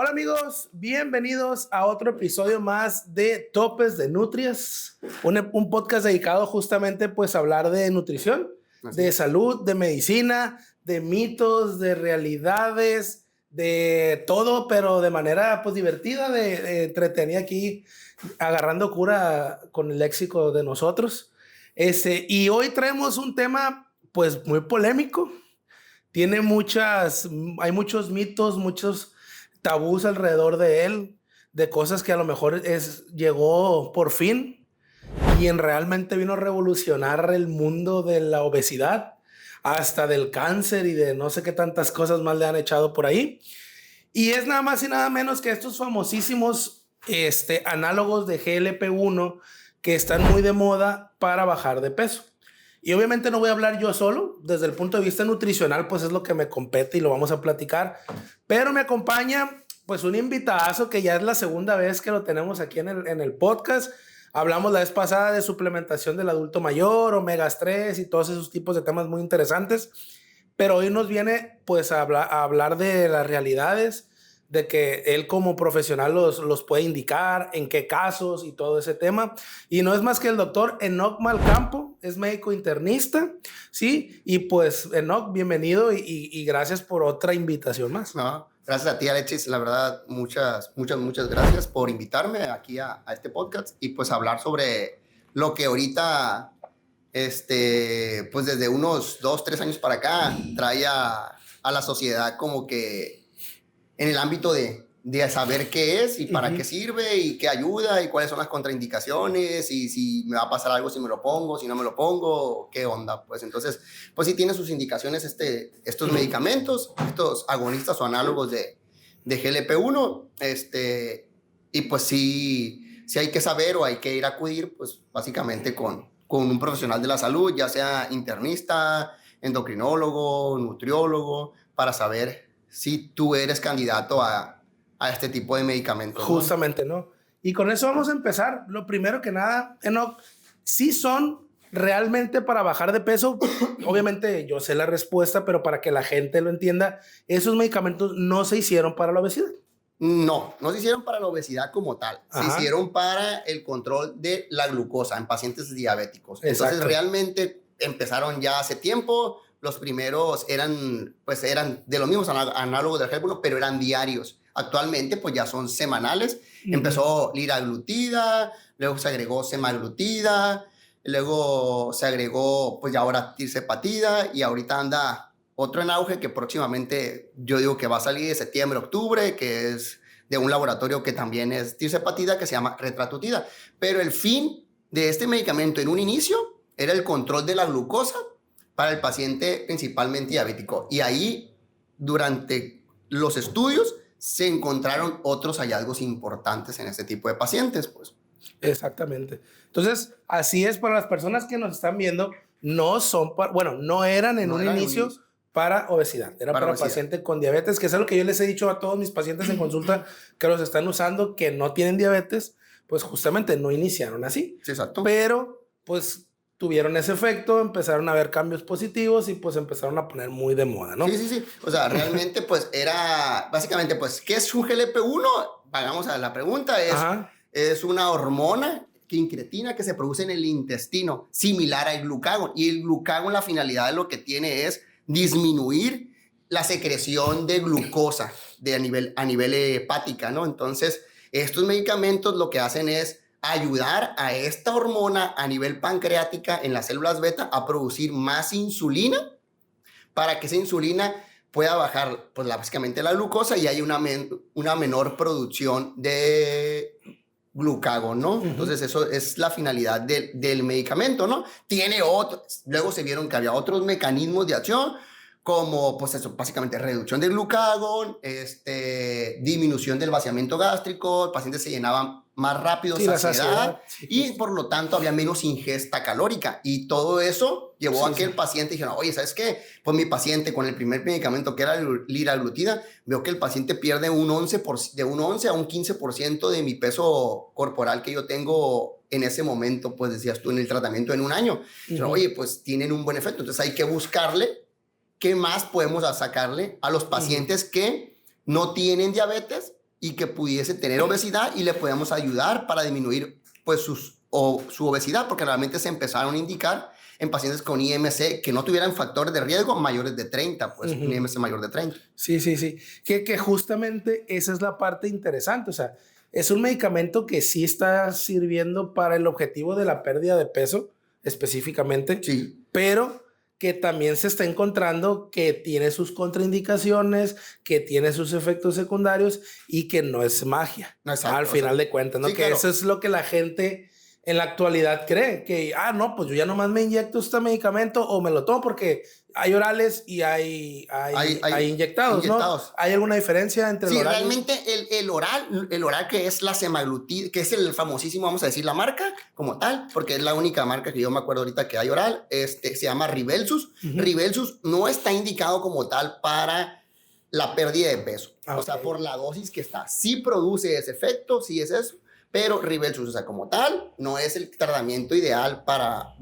Hola amigos, bienvenidos a otro episodio más de Topes de Nutrias, un podcast dedicado justamente pues a hablar de nutrición, de salud, de medicina, de mitos, de realidades, de todo, pero de manera pues divertida, de entretenida aquí, agarrando cura con el léxico de nosotros. Y hoy traemos un tema pues muy polémico, hay muchos mitos, muchos tabús alrededor de él, de cosas que a lo mejor llegó por fin realmente vino a revolucionar el mundo de la obesidad, hasta del cáncer y de no sé qué tantas cosas más le han echado por ahí. Y es nada más y nada menos que estos famosísimos análogos de GLP-1 que están muy de moda para bajar de peso. Y obviamente no voy a hablar yo solo, desde el punto de vista nutricional, pues es lo que me compete y lo vamos a platicar. Pero me acompaña pues un invitadazo que ya es la segunda vez que lo tenemos aquí en el podcast. Hablamos la vez pasada de suplementación del adulto mayor, omegas 3 y todos esos tipos de temas muy interesantes. Pero hoy nos viene pues a hablar de las realidades, de que él como profesional los puede indicar, en qué casos y todo ese tema. Y no es más que el doctor Enoc Malcampo, es médico internista, ¿sí? Y pues Enoc, bienvenido y gracias por otra invitación más. No, gracias a ti, Alexis. La verdad, muchas gracias por invitarme aquí a este podcast y pues hablar sobre lo que ahorita, pues desde unos 2-3 años para acá, trae a la sociedad como que en el ámbito de saber qué es y para qué sirve y qué ayuda y cuáles son las contraindicaciones y si me va a pasar algo si me lo pongo, si no me lo pongo, qué onda. Pues entonces, pues sí tiene sus indicaciones estos medicamentos, estos agonistas o análogos de GLP-1, y pues sí hay que saber o hay que ir a acudir, pues básicamente con un profesional de la salud, ya sea internista, endocrinólogo, nutriólogo, para saber si tú eres candidato a este tipo de medicamentos. Justamente, ¿no? Y con eso vamos a empezar. Lo primero que nada, Enoc, sí son realmente para bajar de peso. Obviamente yo sé la respuesta, pero para que la gente lo entienda, esos medicamentos no se hicieron para la obesidad. No se hicieron para la obesidad como tal. Ajá. Se hicieron para el control de la glucosa en pacientes diabéticos. Exacto. Entonces realmente empezaron ya hace tiempo. Los primeros eran de los mismos análogos del GLP-1, pero eran diarios. Actualmente pues ya son semanales. Empezó liraglutida, luego se agregó semaglutida, luego se agregó pues ya ahora tirzepatida y ahorita anda otro en auge que próximamente yo digo que va a salir de septiembre, octubre, que es de un laboratorio que también es tirzepatida, que se llama retratutida. Pero el fin de este medicamento en un inicio era el control de la glucosa para el paciente principalmente diabético. Y ahí, durante los estudios, se encontraron otros hallazgos importantes en este tipo de pacientes, pues. Exactamente. Entonces, así es para las personas que nos están viendo, no eran en un inicio para obesidad, era para pacientes con diabetes, que es algo que yo les he dicho a todos mis pacientes en consulta que los están usando, que no tienen diabetes, pues justamente no iniciaron así. Sí, exacto. Pero, pues, tuvieron ese efecto, empezaron a ver cambios positivos y pues empezaron a poner muy de moda, ¿no? Sí. O sea, realmente pues era, básicamente pues, ¿qué es un GLP-1? Vamos a la pregunta, es una hormona incretina que se produce en el intestino, similar al glucagón. Y el glucagón, la finalidad de lo que tiene es disminuir la secreción de glucosa a nivel hepática, ¿no? Entonces, estos medicamentos lo que hacen es ayudar a esta hormona a nivel pancreática en las células beta a producir más insulina para que esa insulina pueda bajar pues, básicamente la glucosa y haya una menor producción de glucagón, ¿no? Entonces eso es la finalidad del medicamento, ¿no? Luego se vieron que había otros mecanismos de acción como pues eso, básicamente reducción del glucagón, disminución del vaciamiento gástrico, el paciente se llenaba más rápido, saciedad, y por lo tanto había menos ingesta calórica. Y todo eso llevó a que el paciente dijera, oye, ¿sabes qué? Pues mi paciente con el primer medicamento que era liraglutida, veo que el paciente pierde de un 11 a un 15% de mi peso corporal que yo tengo en ese momento, pues decías tú, en el tratamiento en un año. Pero, oye, pues tienen un buen efecto. Entonces hay que buscarle qué más podemos sacarle a los pacientes que no tienen diabetes, y que pudiese tener obesidad y le podemos ayudar para disminuir pues su obesidad, porque realmente se empezaron a indicar en pacientes con IMC que no tuvieran factores de riesgo mayores de 30, pues un IMC mayor de 30. Sí. Que justamente esa es la parte interesante. O sea, es un medicamento que sí está sirviendo para el objetivo de la pérdida de peso específicamente, sí, pero que también se está encontrando que tiene sus contraindicaciones, que tiene sus efectos secundarios y que no es magia. Exacto, al final de cuentas, ¿no? Sí, que claro. eso es lo que la gente en la actualidad cree, que, no, pues yo ya nomás me inyecto este medicamento o me lo tomo porque hay orales y hay inyectados, ¿no? ¿Hay alguna diferencia entre el oral? Sí, realmente el oral que es la semaglutida, que es el famosísimo, vamos a decir la marca como tal, porque es la única marca que yo me acuerdo ahorita que hay oral, se llama Rybelsus. Rybelsus no está indicado como tal para la pérdida de peso. O sea, por la dosis que está. Sí produce ese efecto, sí es eso, pero Rybelsus, o sea, como tal, no es el tratamiento ideal para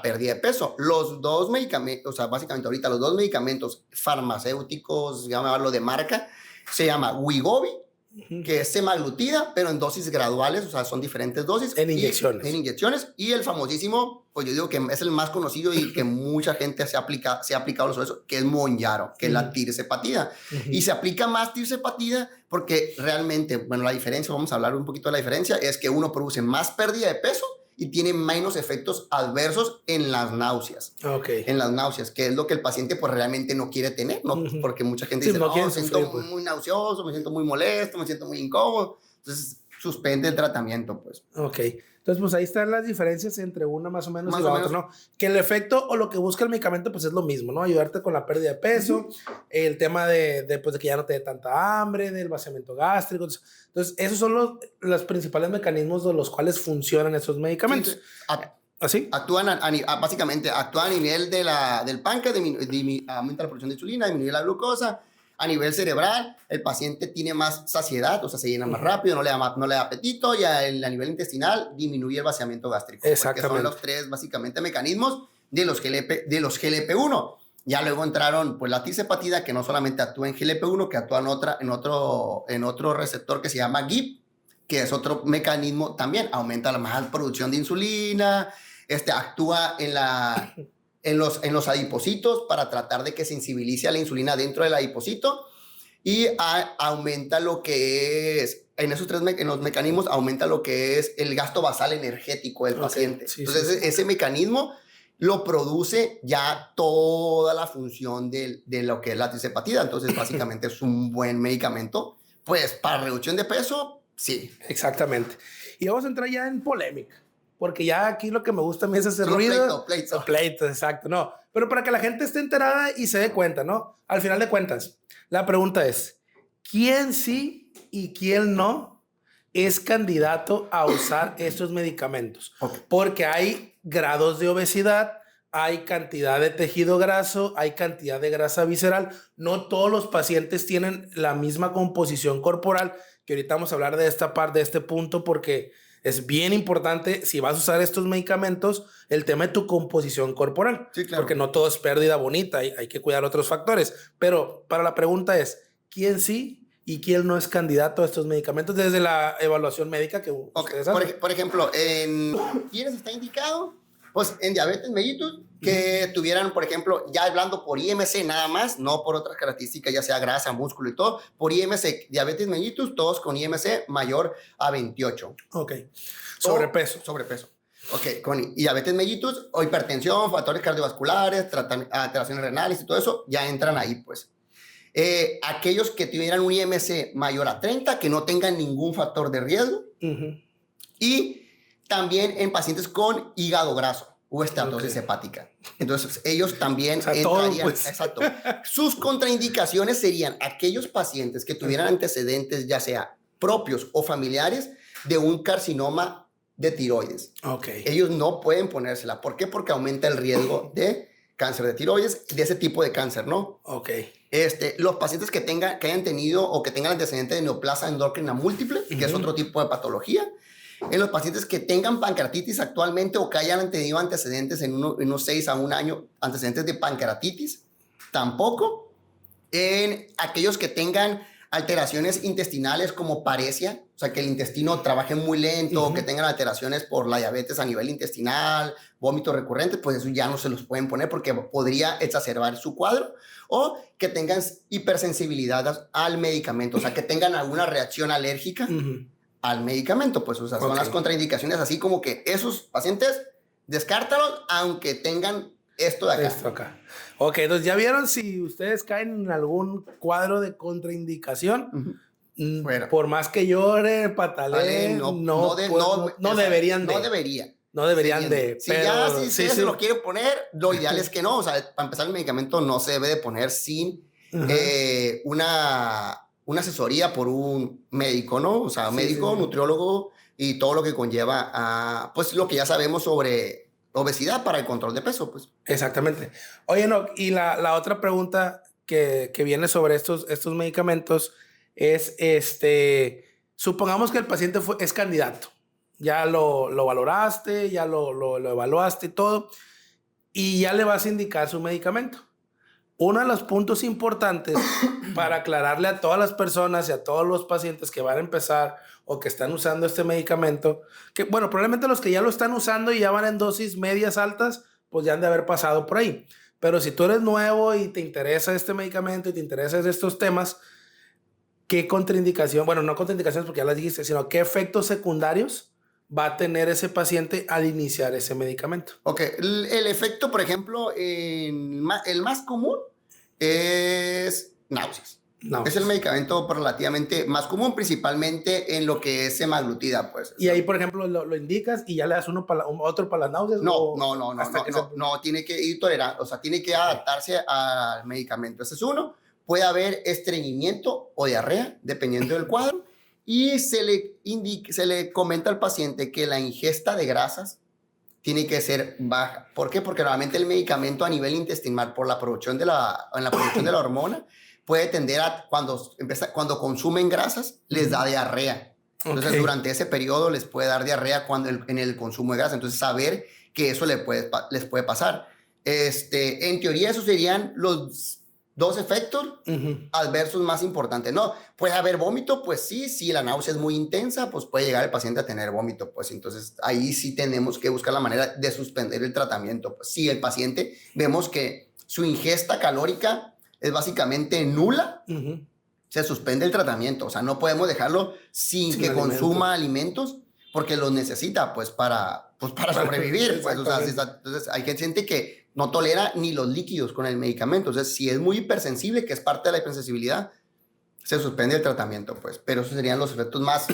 pérdida de peso. Los dos medicamentos, o sea, básicamente ahorita los dos medicamentos farmacéuticos, llamarlo de marca, se llama Wegovy, que es semaglutida, pero en dosis graduales, o sea, son diferentes dosis. En inyecciones. Y el famosísimo, pues yo digo que es el más conocido y que mucha gente se ha aplicado sobre eso, que es Mounjaro, que es la tirzepatida. Y se aplica más tirzepatida porque realmente, bueno, la diferencia, vamos a hablar un poquito de la diferencia, es que uno produce más pérdida de peso y tiene menos efectos adversos en las náuseas. En las náuseas, que es lo que el paciente pues realmente no quiere tener, ¿no? Porque mucha gente dice, me siento muy nauseoso, me siento muy molesto, me siento muy incómodo. Entonces, suspende el tratamiento, pues. Entonces, pues ahí están las diferencias entre una más o menos y la otra, ¿no? Que el efecto o lo que busca el medicamento, pues es lo mismo, ¿no? Ayudarte con la pérdida de peso, el tema de que ya no te dé tanta hambre, del vaciamiento gástrico. Entonces, esos son los principales mecanismos de los cuales funcionan esos medicamentos. ¿Así? Básicamente, actúan a nivel del páncreas, aumenta la producción de insulina, disminuye la glucosa. A nivel cerebral, el paciente tiene más saciedad, o sea, se llena más rápido, no le da apetito, y a nivel intestinal disminuye el vaciamiento gástrico. Exactamente. Son los tres, básicamente, mecanismos de los GLP-1. Ya luego entraron, pues, la tirzepatida, que no solamente actúa en GLP-1, que actúa en otro receptor que se llama GIP, que es otro mecanismo también, aumenta la más producción de insulina, actúa en los adipocitos para tratar de que sensibilice a la insulina dentro del adipocito y aumenta lo que es, en los mecanismos aumenta lo que es el gasto basal energético del paciente. Entonces, ese mecanismo lo produce ya toda la función de lo que es la tirzepatida. Entonces, básicamente es un buen medicamento, pues, para reducción de peso, sí. Exactamente. Y vamos a entrar ya en polémica. Porque ya aquí lo que me gusta a mí es hacer ruido. Pleitos, exacto. No, pero para que la gente esté enterada y se dé cuenta, ¿no? Al final de cuentas, la pregunta es, ¿quién sí y quién no es candidato a usar estos medicamentos? Porque hay grados de obesidad, hay cantidad de tejido graso, hay cantidad de grasa visceral. No todos los pacientes tienen la misma composición corporal, que ahorita vamos a hablar de esta parte, de este punto, porque es bien importante, si vas a usar estos medicamentos, el tema de tu composición corporal. Sí, claro. Porque no todo es pérdida bonita, hay que cuidar otros factores. Pero para la pregunta es, ¿quién sí y quién no es candidato a estos medicamentos desde la evaluación médica que ustedes hacen? Por ejemplo, ¿quiénes está indicado? Pues en diabetes mellitus, que tuvieran, por ejemplo, ya hablando por IMC nada más, no por otras características, ya sea grasa, músculo y todo, por IMC, diabetes mellitus, todos con IMC mayor a 28. Sobrepeso. Con diabetes mellitus, o hipertensión, factores cardiovasculares, alteraciones renales y todo eso, ya entran ahí, pues. Aquellos que tuvieran un IMC mayor a 30, que no tengan ningún factor de riesgo, y también en pacientes con hígado graso o estenosis hepática. Entonces, ellos también entrarían. Todo, pues. Exacto. Sus contraindicaciones serían aquellos pacientes que tuvieran antecedentes, ya sea propios o familiares, de un carcinoma de tiroides. Ellos no pueden ponérsela. ¿Por qué? Porque aumenta el riesgo de cáncer de tiroides, de ese tipo de cáncer, ¿no? Los pacientes que hayan tenido o que tengan antecedentes de neoplasia endocrina múltiple, que es otro tipo de patología. En los pacientes que tengan pancreatitis actualmente o que hayan tenido antecedentes en unos 6 a 1 año, antecedentes de pancreatitis, tampoco. En aquellos que tengan alteraciones intestinales como paresia, o sea, que el intestino trabaje muy lento, que tengan alteraciones por la diabetes a nivel intestinal, vómitos recurrentes, pues eso ya no se los pueden poner porque podría exacerbar su cuadro, o que tengan hipersensibilidad al medicamento, o sea, que tengan alguna reacción alérgica al medicamento, pues, o sea, son las contraindicaciones, así como que esos pacientes, descártalos, aunque tengan esto de acá. Esto acá. Ok, entonces ya vieron si ustedes caen en algún cuadro de contraindicación. Bueno, por más que llore, pataleen, no deberían de. No deberían de. Si pero, si se lo quiere poner, lo ideal es que no. O sea, para empezar, el medicamento no se debe de poner sin una asesoría por un médico, ¿no? O sea, médico, nutriólogo y todo lo que conlleva a, pues, lo que ya sabemos sobre obesidad para el control de peso, pues. Exactamente. Oye, no, y la otra pregunta que viene sobre estos medicamentos es, supongamos que el paciente es candidato, ya lo valoraste, ya lo evaluaste y todo, y ya le vas a indicar su medicamento. Uno de los puntos importantes para aclararle a todas las personas y a todos los pacientes que van a empezar o que están usando este medicamento, que bueno, probablemente los que ya lo están usando y ya van en dosis medias altas, pues ya han de haber pasado por ahí. Pero si tú eres nuevo y te interesa este medicamento y te interesan estos temas, ¿qué contraindicación? Bueno, no contraindicaciones porque ya las dijiste, sino qué efectos secundarios va a tener ese paciente al iniciar ese medicamento. Ok, el efecto, por ejemplo, el más común es náuseas. Es el medicamento relativamente más común, principalmente en lo que es semaglutida, pues. Y ahí, por ejemplo, lo indicas y ya le das otro para las náuseas. No, tiene que ir tolerante, o sea, tiene que adaptarse al medicamento. Ese es uno. Puede haber estreñimiento o diarrea, dependiendo del cuadro. Y se le comenta al paciente que la ingesta de grasas tiene que ser baja. ¿Por qué? Porque normalmente el medicamento a nivel intestinal, por la producción de la hormona, puede tender a, cuando consumen grasas, les da diarrea. Entonces, durante ese periodo les puede dar diarrea en el consumo de grasa. Entonces, saber que eso les puede pasar. En teoría, esos serían los dos efectos adversos más importantes. No, puede haber vómito, pues sí, si la náusea es muy intensa, pues puede llegar el paciente a tener vómito, pues entonces ahí sí tenemos que buscar la manera de suspender el tratamiento. Pues si el paciente vemos que su ingesta calórica es básicamente nula, se suspende el tratamiento. O sea, no podemos dejarlo sin que consuma alimentos porque los necesita, pues, para sobrevivir. Pues, o sea, entonces hay gente que no tolera ni los líquidos con el medicamento. Entonces, si es muy hipersensible, que es parte de la hipersensibilidad, se suspende el tratamiento, pues. Pero esos serían los efectos más,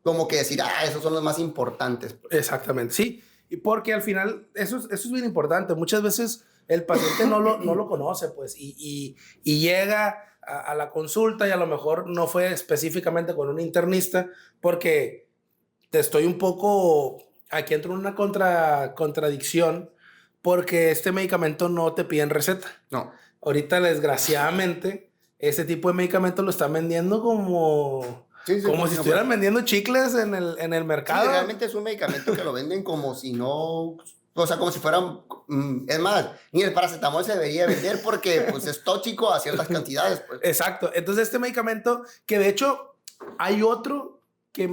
como que decir, esos son los más importantes. Pues. Exactamente, sí. Y porque al final, eso es bien importante. Muchas veces el paciente no lo conoce, pues, y llega a la consulta y a lo mejor no fue específicamente con un internista, porque estoy un poco, aquí entro en una contradicción, porque este medicamento no te piden receta. No. Ahorita, desgraciadamente, este tipo de medicamentos lo están vendiendo como si estuvieran vendiendo chicles en el mercado. Sí, realmente es un medicamento que lo venden como si no... O sea, como si fueran... es más, ni el paracetamol se debería vender porque pues, es tóxico a ciertas cantidades. Pues. Exacto. Entonces, este medicamento, que de hecho hay otro que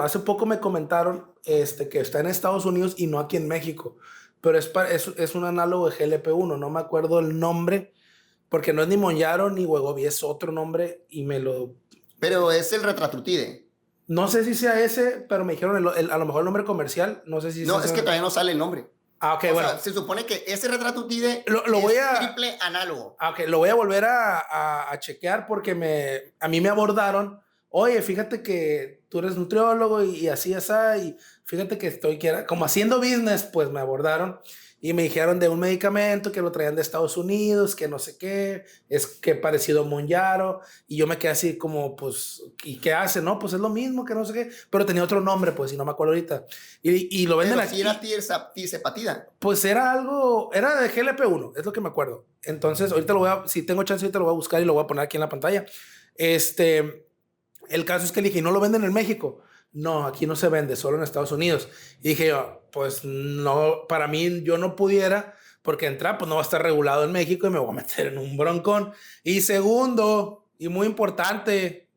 hace poco me comentaron que está en Estados Unidos y no aquí en México. Pero es un análogo de GLP-1, no me acuerdo el nombre, porque no es ni Mounjaro ni Wegovy, es otro nombre y Pero es el Retatrutide. No sé si sea ese, pero me dijeron a lo mejor el nombre comercial, no sé si no, es que todavía no sale el nombre. Ok, bueno. O sea, se supone que ese Retatrutide es triple análogo. Ok, lo voy a volver a chequear porque a mí me abordaron. Oye, fíjate que tú eres nutriólogo y así, y fíjate que como haciendo business, pues me abordaron y me dijeron de un medicamento que lo traían de Estados Unidos, que no sé qué, es que parecido a Mounjaro, y yo me quedé así como, pues, ¿y qué hace? No, pues es lo mismo que no sé qué, pero tenía otro nombre, pues, y no me acuerdo ahorita. Y lo venden aquí. Pero si era tirzepatida. Pues era de GLP-1, es lo que me acuerdo. Entonces, ahorita si tengo chance, ahorita lo voy a buscar y lo voy a poner aquí en la pantalla. El caso es que le dije, ¿no lo venden en México? No, aquí no se vende, solo en Estados Unidos. Y dije yo, pues no, para mí yo no pudiera, porque entrar pues no va a estar regulado en México y me voy a meter en un broncón. Y segundo, y muy importante,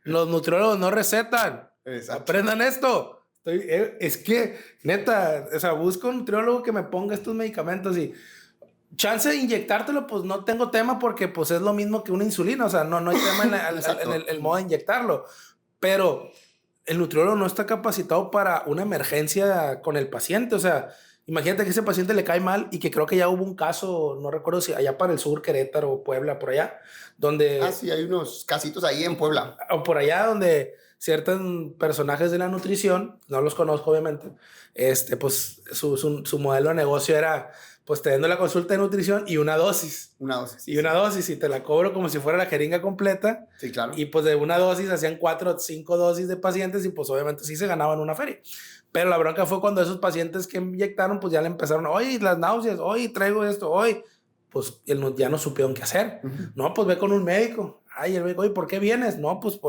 los nutriólogos no recetan. Exacto. Aprendan esto. Es que, neta, o sea, busco un nutriólogo que me ponga estos medicamentos y chance de inyectártelo, pues no tengo tema porque pues es lo mismo que una insulina, o sea, no hay tema en el modo de inyectarlo, pero el nutriólogo no está capacitado para una emergencia con el paciente, o sea, imagínate que ese paciente le cae mal y que creo que ya hubo un caso, no recuerdo si allá para el sur, Querétaro, Puebla, por allá, donde... Ah, sí, hay unos casitos ahí en Puebla. O por allá donde ciertos personajes de la nutrición, no los conozco obviamente, pues su modelo de negocio era pues teniendo la consulta de nutrición y una dosis. Una dosis. Y una dosis y te la cobro como si fuera la jeringa completa. Sí, claro. Y pues de una dosis hacían 4 o 5 dosis de pacientes y pues obviamente sí se ganaban una feria. Pero la bronca fue cuando esos pacientes que inyectaron pues ya le empezaron, oye, las náuseas, oye, traigo esto, oye, pues ya no supieron qué hacer. No, pues ve con un médico. Ay, el médico, oye, ¿por qué vienes? No, pues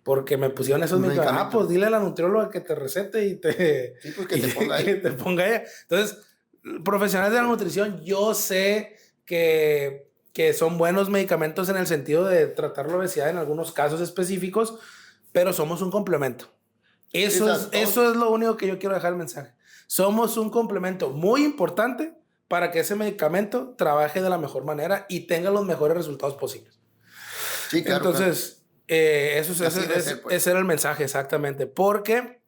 porque me pusieron esos medicamentos. Ah, pues dile a la nutrióloga que te recete y te... Sí, pues que te ponga ahí. Que te ponga ella. Entonces, profesionales de la nutrición, yo sé que son buenos medicamentos en el sentido de tratar la obesidad en algunos casos específicos, pero somos un complemento. Eso es lo único que yo quiero dejar el mensaje. Somos un complemento muy importante para que ese medicamento trabaje de la mejor manera y tenga los mejores resultados posibles. Sí, claro. Entonces, ese era el mensaje exactamente, porque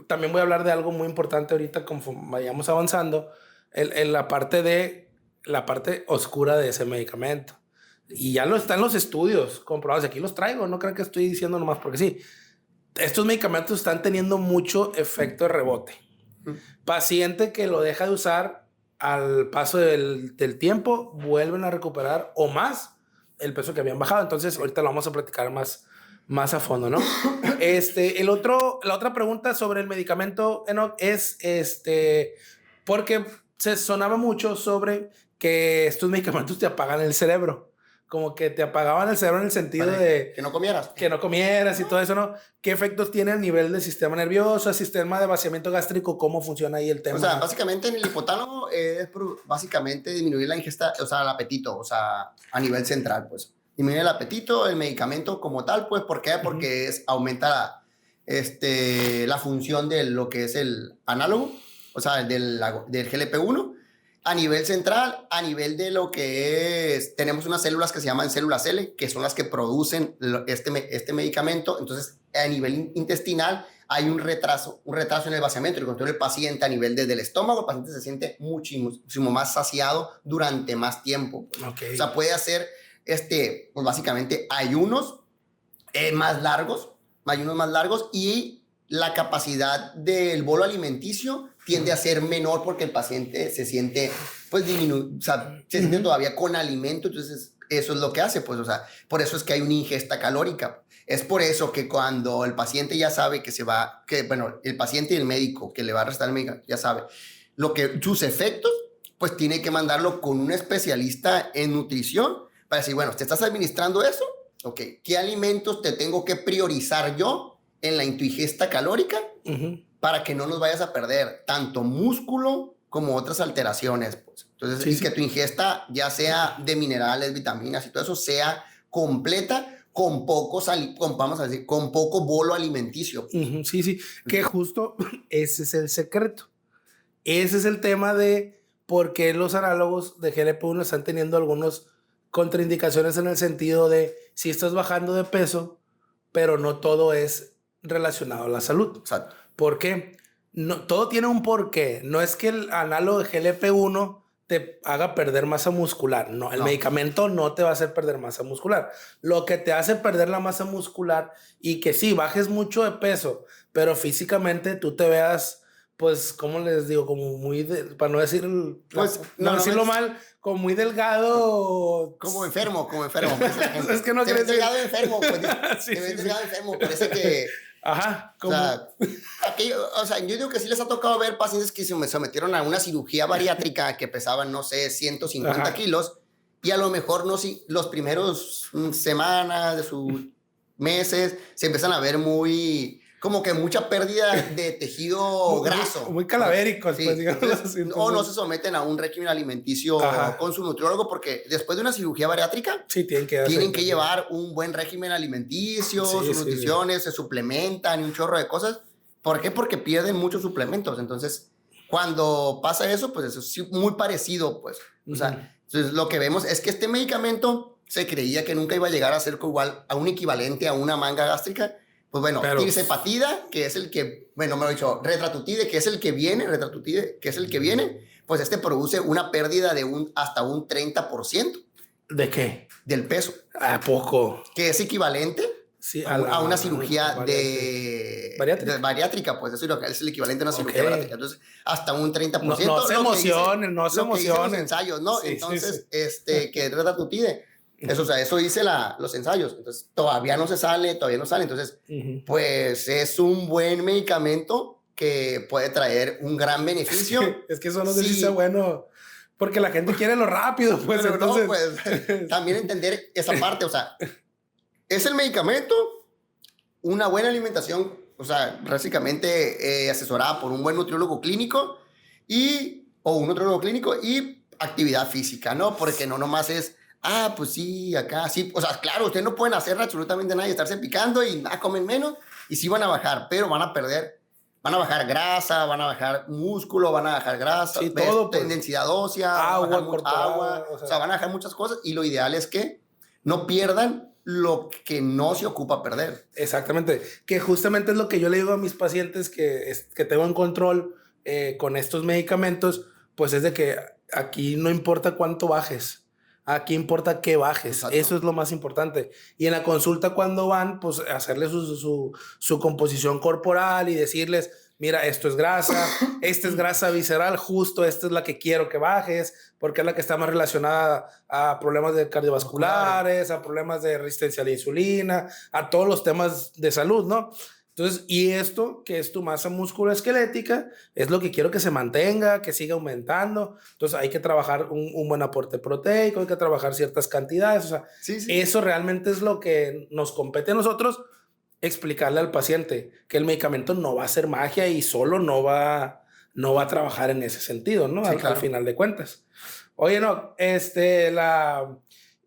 también voy a hablar de algo muy importante ahorita conforme vayamos avanzando, en la parte oscura de ese medicamento. Y ya están los estudios comprobados, aquí los traigo, no creo que estoy diciendo nomás porque sí. Estos medicamentos están teniendo mucho efecto de rebote. Paciente que lo deja de usar al paso del tiempo, vuelven a recuperar o más el peso que habían bajado. Entonces, ahorita lo vamos a platicar más a fondo, ¿no? La otra pregunta sobre el medicamento Enoch es, porque se sonaba mucho sobre que estos medicamentos te apagan el cerebro. Como que te apagaban el cerebro en el sentido de... Que no comieras. Que no comieras y todo eso, ¿no? ¿Qué efectos tiene a nivel del sistema nervioso, el sistema de vaciamiento gástrico? ¿Cómo funciona ahí el tema? O sea, básicamente en el hipotálamo es básicamente disminuir la ingesta, o sea, el apetito, o sea, a nivel central, pues. Disminuir el apetito, el medicamento como tal, pues, ¿por qué? Porque aumenta la función de lo que es el análogo, o sea, del GLP-1. A nivel central, a nivel de lo que es, tenemos unas células que se llaman células L, que son las que producen este medicamento. Entonces, a nivel intestinal hay un retraso en el vaciamiento. El control del paciente a nivel desde el estómago, el paciente se siente muchísimo más saciado durante más tiempo. Okay. O sea, puede hacer, pues básicamente ayunos más largos y la capacidad del bolo alimenticio tiende a ser menor porque el paciente se siente, pues, se siente todavía con alimento, entonces eso es lo que hace, pues, o sea, por eso es que hay una ingesta calórica. Es por eso que cuando el paciente ya sabe el paciente y el médico que le va a restar el medicamento ya sabe sus efectos, pues tiene que mandarlo con un especialista en nutrición para decir, bueno, ¿te estás administrando eso? Ok, ¿qué alimentos te tengo que priorizar yo en la ingesta calórica? Para que no nos vayas a perder tanto músculo como otras alteraciones, pues. Entonces, que tu ingesta, ya sea de minerales, vitaminas y todo eso, sea completa con con poco bolo alimenticio. Sí, que justo ese es el secreto. Ese es el tema de por qué los análogos de GLP-1 están teniendo algunas contraindicaciones en el sentido de si estás bajando de peso, pero no todo es relacionado a la salud. Exacto. ¿Por qué? No, todo tiene un porqué. No es que el análogo de GLP-1 te haga perder masa muscular. No, el medicamento no te va a hacer perder masa muscular. Lo que te hace perder la masa muscular y que sí, bajes mucho de peso, pero físicamente tú te veas, pues, ¿cómo les digo? Como muy, para no decir, pues, no decirlo mal, como muy delgado. Como enfermo. Es que no quiere decir delgado enfermo, pues. Delgado enfermo, parece que... Ajá, como... O sea, yo digo que sí les ha tocado ver pacientes que se sometieron a una cirugía bariátrica que pesaban, no sé, 150 kilos y a lo mejor los primeros semanas de sus meses se empiezan a ver muy como que mucha pérdida de tejido graso. Muy calavéricos, sí, pues, digamos entonces, o no se someten a un régimen alimenticio con su nutriólogo, porque después de una cirugía bariátrica, sí, tienen que llevar un buen régimen alimenticio, sus nutriciones, se suplementan y un chorro de cosas. ¿Por qué? Porque pierden muchos suplementos. Entonces, cuando pasa eso, pues eso es muy parecido, pues. O sea, entonces lo que vemos es que este medicamento se creía que nunca iba a llegar a ser igual a un equivalente a una manga gástrica. Pues bueno, tirzepatida, que es el que, bueno, me lo he dicho, retratutide, que es el que viene, pues este produce una pérdida de hasta un 30%. ¿De qué? Del peso. ¿A poco? Que es equivalente a una cirugía bariátrica, pues eso es el equivalente a una cirugía bariátrica. Entonces, hasta un 30%. No se emocionen, no se emocionen. Los ensayos, ¿no? Sí, entonces, que es retratutide. Eso, o sea, eso dice los ensayos. Entonces, todavía no sale. Entonces, pues es un buen medicamento que puede traer un gran beneficio. Es que eso no se dice bueno, porque la gente quiere lo rápido, pues. Pero entonces... no, pues, también entender esa parte, o sea, es el medicamento, una buena alimentación, o sea, básicamente asesorada por un buen nutriólogo clínico o un nutriólogo clínico y actividad física, ¿no? Porque no nomás es... pues sí, acá, sí. O sea, claro, ustedes no pueden hacer absolutamente nada y estarse picando y comen menos y sí van a bajar, pero van a bajar grasa, van a bajar músculo, van a bajar grasa, sí, todo, pues, densidad ósea, agua, o sea, van a bajar muchas cosas y lo ideal es que no pierdan lo que no se ocupa perder. Exactamente, que justamente es lo que yo le digo a mis pacientes que tengo en control con estos medicamentos, pues es de que aquí no importa cuánto bajes. Aquí importa que bajes. Exacto. Eso es lo más importante. Y en la consulta cuando van, pues hacerles su composición corporal y decirles, mira, esto es grasa, esta es grasa visceral, justo esta es la que quiero que bajes, porque es la que está más relacionada a problemas cardiovasculares, a problemas de resistencia a la insulina, a todos los temas de salud, ¿no? Entonces, y esto, que es tu masa musculoesquelética, es lo que quiero que se mantenga, que siga aumentando. Entonces, hay que trabajar un buen aporte proteico, hay que trabajar ciertas cantidades. O sea, eso realmente es lo que nos compete a nosotros, explicarle al paciente que el medicamento no va a ser magia y solo no va a trabajar en ese sentido, ¿no? Sí, claro. Al final de cuentas. Oye, no,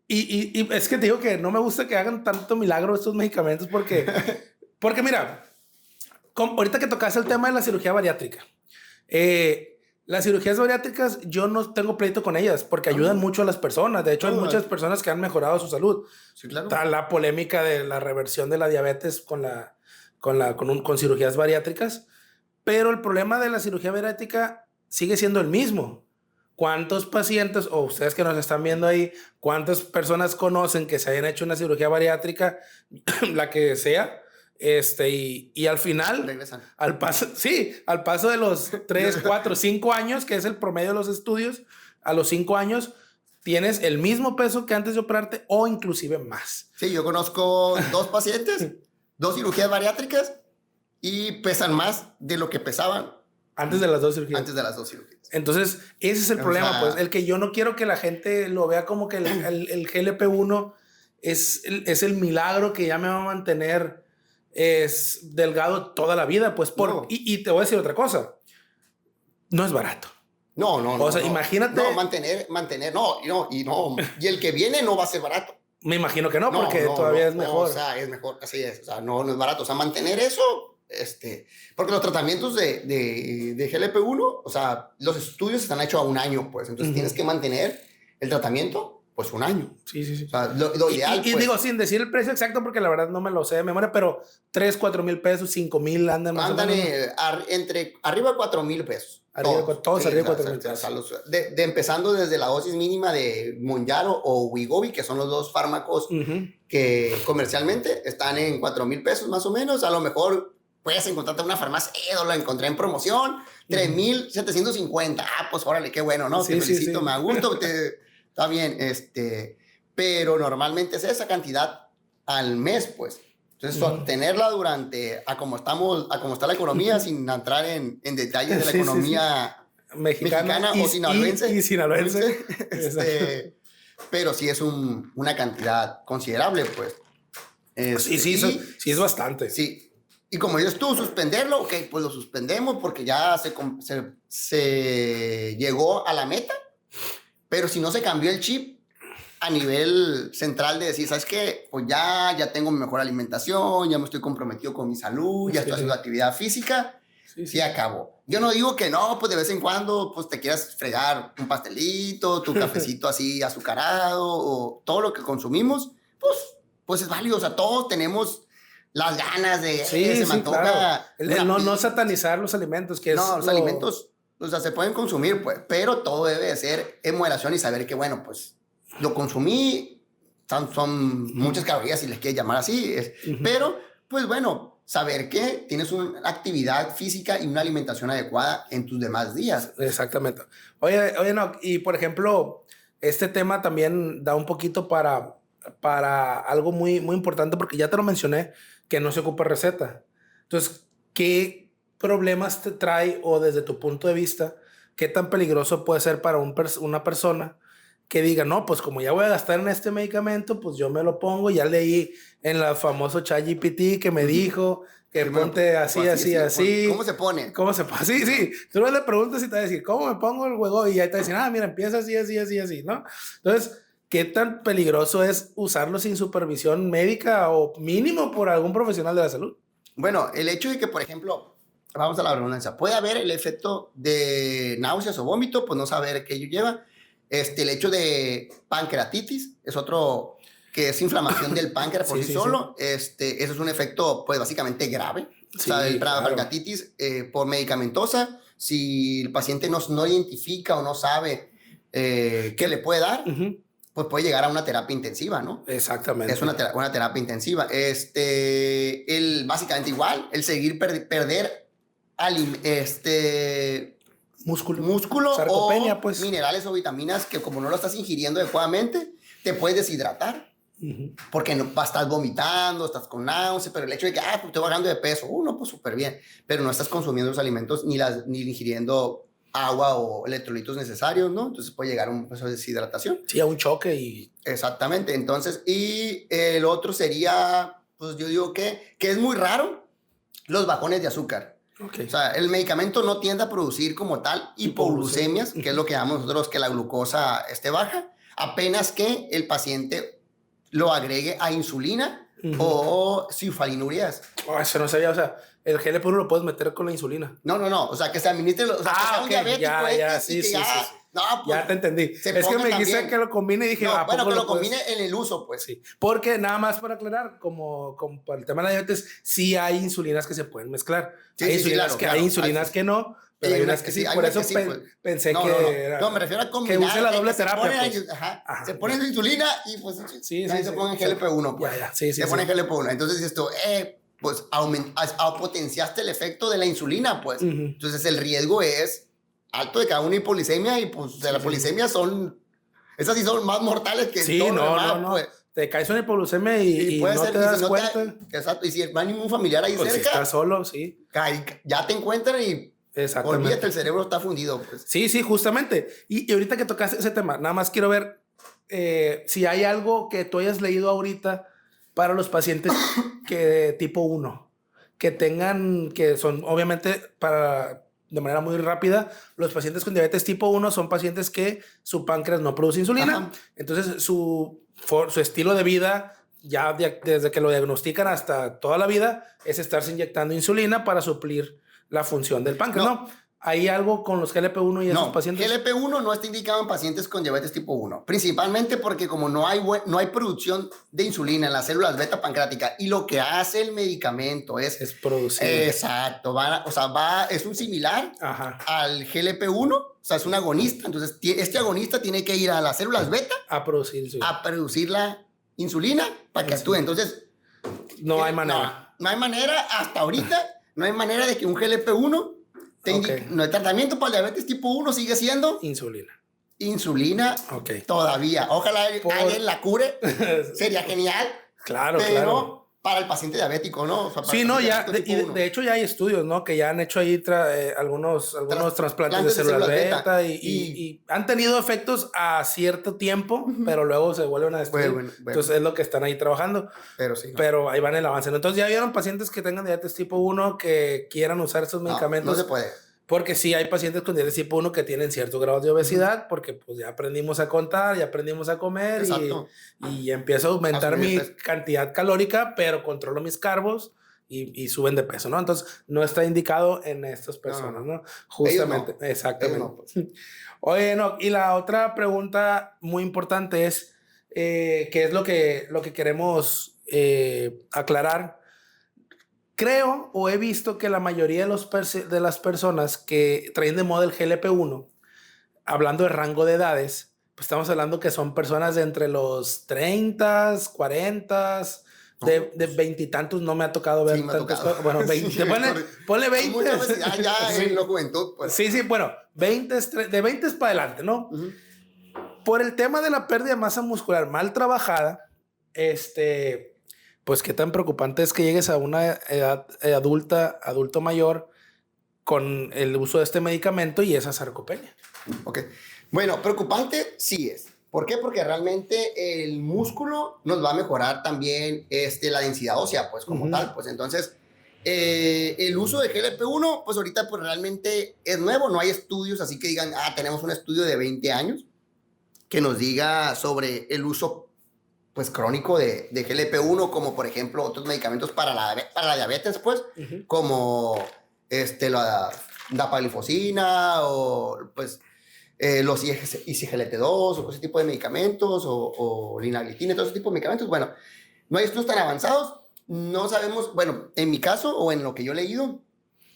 y es que te digo que no me gusta que hagan tanto milagro estos medicamentos porque mira, ahorita que tocaste el tema de la cirugía bariátrica, las cirugías bariátricas yo no tengo pleito con ellas porque ayudan mucho a las personas. De hecho, hay muchas personas que han mejorado su salud. Sí, claro. Está la polémica de la reversión de la diabetes con cirugías bariátricas, pero el problema de la cirugía bariátrica sigue siendo el mismo. ¿Cuántos pacientes, o ustedes que nos están viendo ahí, cuántas personas conocen que se hayan hecho una cirugía bariátrica, la que sea, y al final, regresan. al paso de los 3, 4, 5 años, que es el promedio de los estudios, a los 5 años tienes el mismo peso que antes de operarte o inclusive más. Sí, yo conozco 2 pacientes, 2 cirugías bariátricas y pesan más de lo que pesaban antes de las 2 cirugías. Antes de las 2 cirugías. Entonces, ese es el problema, pues, el que yo no quiero que la gente lo vea como que el GLP-1 es el milagro que ya me va a mantener delgado toda la vida, pues, no. Y te voy a decir otra cosa, no es barato. No. O sea, imagínate. No, mantener, no. Y el que viene no va a ser barato. Me imagino que no, porque todavía es mejor. O sea, es mejor, así es. O sea, no es barato. O sea, mantener eso, porque los tratamientos de GLP-1, o sea, los estudios están hechos a 1 año, pues. Entonces tienes que mantener el tratamiento, pues, 1 año. Sí. O sea, lo ideal, y pues, digo, sin decir el precio exacto, porque la verdad no me lo sé de memoria, pero 3, 4 mil pesos, 5 mil andan más o menos. Entre arriba de 4 mil pesos. Todos arriba de 4 mil pesos. O sea, empezando desde la dosis mínima de Mounjaro o Wegovy, que son los 2 fármacos que comercialmente están en 4 mil pesos más o menos. A lo mejor puedes encontrarte en una farmacia, lo encontré en promoción, 3,750. Pues órale, qué bueno, ¿no? Te felicito, me gusta, está bien, pero normalmente es esa cantidad al mes, pues. Entonces, tenerla a como está la economía, sin entrar en detalles de la economía mexicana o sinaloense. Y sinaloense. Pero sí es una cantidad considerable, pues. Sí, es bastante. Sí. Y como dices tú, suspenderlo, ok, pues lo suspendemos porque ya se llegó a la meta, pero si no se cambió el chip a nivel central de decir, ¿sabes qué? Pues ya tengo mejor alimentación, ya me estoy comprometido con mi salud, ya estoy haciendo actividad física, sí acabó. Yo no digo que no, pues de vez en cuando pues te quieras fregar un pastelito, tu cafecito así azucarado, o todo lo que consumimos, pues es válido, o sea, todos tenemos las ganas de se me antoja. Claro. No satanizar los alimentos, que no, los alimentos, o sea, se pueden consumir, pues, pero todo debe de ser en moderación y saber que, bueno, pues, lo consumí, son muchas calorías, si les quieres llamar así, pero, pues, bueno, saber que tienes una actividad física y una alimentación adecuada en tus demás días. Exactamente. Oye, no, y por ejemplo, este tema también da un poquito para algo muy, muy importante, porque ya te lo mencioné, que no se ocupa receta. Entonces, ¿qué problemas te trae, o desde tu punto de vista, qué tan peligroso puede ser para una persona que diga, no, pues como ya voy a gastar en este medicamento, pues yo me lo pongo? Ya leí en la famoso ChatGPT que me dijo que ponte así. ¿Cómo se pone? ¿Cómo se pone? Sí. Tú no le preguntas y te va a decir, ¿cómo me pongo el juego? Y ahí te va a decir, mira, empieza así, ¿no? Entonces, ¿qué tan peligroso es usarlo sin supervisión médica o mínimo por algún profesional de la salud? Bueno, el hecho de que, por ejemplo, vamos a la redundancia, puede haber el efecto de náuseas o vómito, pues no saber qué lleva. El hecho de pancreatitis es otro, que es inflamación del páncreas por sí solo. Eso es un efecto, pues básicamente grave. O sea, el pancreatitis por medicamentosa, si el paciente no identifica o no sabe qué le puede dar, pues puede llegar a una terapia intensiva, ¿no? Exactamente. Es una terapia intensiva. Básicamente igual, el seguir perder músculo sarcopenia, o pues, minerales o vitaminas que, como no lo estás ingiriendo adecuadamente, te puedes deshidratar. Porque estás vomitando, estás con náuseas, pero el hecho de que pues estoy bajando de peso, no, pues súper bien, pero no estás consumiendo los alimentos ni ingiriendo agua o electrolitos necesarios, ¿no? Entonces puede llegar a un proceso de deshidratación. Sí, a un choque. Exactamente. Entonces, y el otro sería, pues yo digo que es muy raro, los bajones de azúcar. Okay. O sea, el medicamento no tiende a producir como tal hipoglucemias, que es lo que llamamos nosotros que la glucosa esté baja, apenas que el paciente lo agregue a insulina o sulfonilureas. Eso no sabía, o sea, el GLP-1 lo puedes meter con la insulina. No, o sea, que se administre, o sea, que sea un diabético sí. No, pues, ya te entendí. Es que me dijiste que lo combine y dije, bueno, que lo combine en el uso, pues. Sí, porque nada más para aclarar, como para el tema de la diabetes, sí hay insulinas que se pueden mezclar. Sí, hay insulinas hay insulinas que no, pero hay unas que sí. Por eso pensé que... No, me refiero a combinar. Que use la doble terapia. Se pone su insulina y pues se pone GLP-1. Pues. Se pone GLP-1. Entonces esto, pues potenciaste el efecto de la insulina, pues. Entonces el riesgo es alto de cada una hipoglicemia y pues de la polisemia esas sí son más mortales que todo lo demás, pues. Te caes una hipoglucemia y no te das cuenta. Exacto, y si no hay ningún familiar ahí cerca. Si estás solo, sí. Ya te encuentran y olvídate, el cerebro está fundido. Pues. Sí, justamente. Y ahorita que tocaste ese tema, nada más quiero ver si hay algo que tú hayas leído ahorita para los pacientes que tipo 1, que son obviamente de manera muy rápida, los pacientes con diabetes tipo 1 son pacientes que su páncreas no produce insulina. Entonces su estilo de vida, ya desde que lo diagnostican hasta toda la vida, es estarse inyectando insulina para suplir la función del páncreas, ¿no? ¿Hay algo con los GLP-1 y esos pacientes? GLP-1 no está indicado en pacientes con diabetes tipo 1, principalmente porque como no hay producción de insulina en las células beta pancreáticas y lo que hace el medicamento es producir. Exacto, es un similar al GLP-1, o sea, es un agonista, entonces este agonista tiene que ir a las células beta a producir la insulina para que actúe, entonces no hay manera. No hay manera hasta ahorita, no hay manera de que un GLP-1 no, el tratamiento para el diabetes tipo 1 sigue siendo insulina todavía. Ojalá alguien la cure, sería genial. Claro. para el paciente diabético, ¿no? O sea, sí, no, ya, de hecho ya hay estudios, ¿no? Que ya han hecho ahí algunos trasplantes de células beta y han tenido efectos a cierto tiempo, pero luego se vuelven a destruir. Bueno. Entonces es lo que están ahí trabajando. Pero sí. No. Pero ahí van el avance. Entonces ya vieron pacientes que tengan diabetes tipo 1 que quieran usar esos medicamentos. No se puede. Porque sí hay pacientes con diabetes tipo 1 que tienen cierto grado de obesidad, porque pues ya aprendimos a contar, ya aprendimos a comer y empiezo a aumentar mi cantidad calórica, pero controlo mis carbos y suben de peso, ¿no? Entonces no está indicado en estas personas, ¿no? Justamente, no. Exactamente. No, pues. Oye, no, y la otra pregunta muy importante es, ¿qué es lo que queremos aclarar? Creo o he visto que la mayoría de las personas que traen de moda el GLP-1, hablando de rango de edades, pues estamos hablando que son personas de entre los 30, 40, de veintitantos, no me ha tocado ver tantas cosas. Bueno, 20, sí, ponle 20. Ya sí. En la juventud. Pues. Sí, bueno, de 20 para adelante, ¿no? Por el tema de la pérdida de masa muscular mal trabajada, pues qué tan preocupante es que llegues a una edad adulto mayor con el uso de este medicamento y esa sarcopenia. Ok. Bueno, preocupante sí es. ¿Por qué? Porque realmente el músculo nos va a mejorar también la densidad ósea, pues como tal. Pues entonces, el uso de GLP-1, pues ahorita pues realmente es nuevo. No hay estudios así que digan, tenemos un estudio de 20 años que nos diga sobre el uso pues crónico de GLP-1, como por ejemplo otros medicamentos para la diabetes, pues, como la dapaglifosina o pues los IGLT2 o ese tipo de medicamentos o linagliptina, todo ese tipo de medicamentos. Bueno, no hay estudios tan avanzados, no sabemos, bueno, en mi caso o en lo que yo he leído,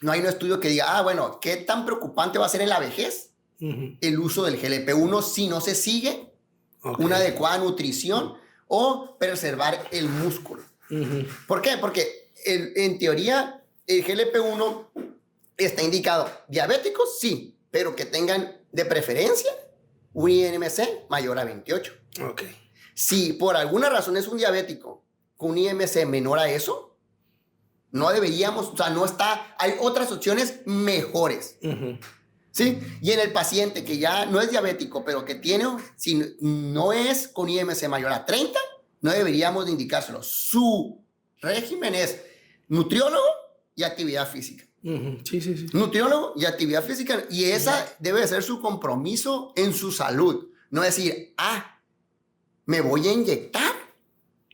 no hay un estudio que diga, bueno, ¿qué tan preocupante va a ser en la vejez el uso del GLP-1 si no se sigue una adecuada nutrición o preservar el músculo? ¿Por qué? Porque en teoría el GLP-1 está indicado diabéticos, sí, pero que tengan de preferencia un IMC mayor a 28. Okay. Si por alguna razón es un diabético con un IMC menor a eso, no deberíamos, o sea, no está, hay otras opciones mejores. ¿Sí? Y en el paciente que ya no es diabético, pero que tiene, si no es con IMC mayor a 30, no deberíamos de indicárselo. Su régimen es nutriólogo y actividad física. Sí. Nutriólogo y actividad física. Y esa debe de ser su compromiso en su salud. No decir, me voy a inyectar,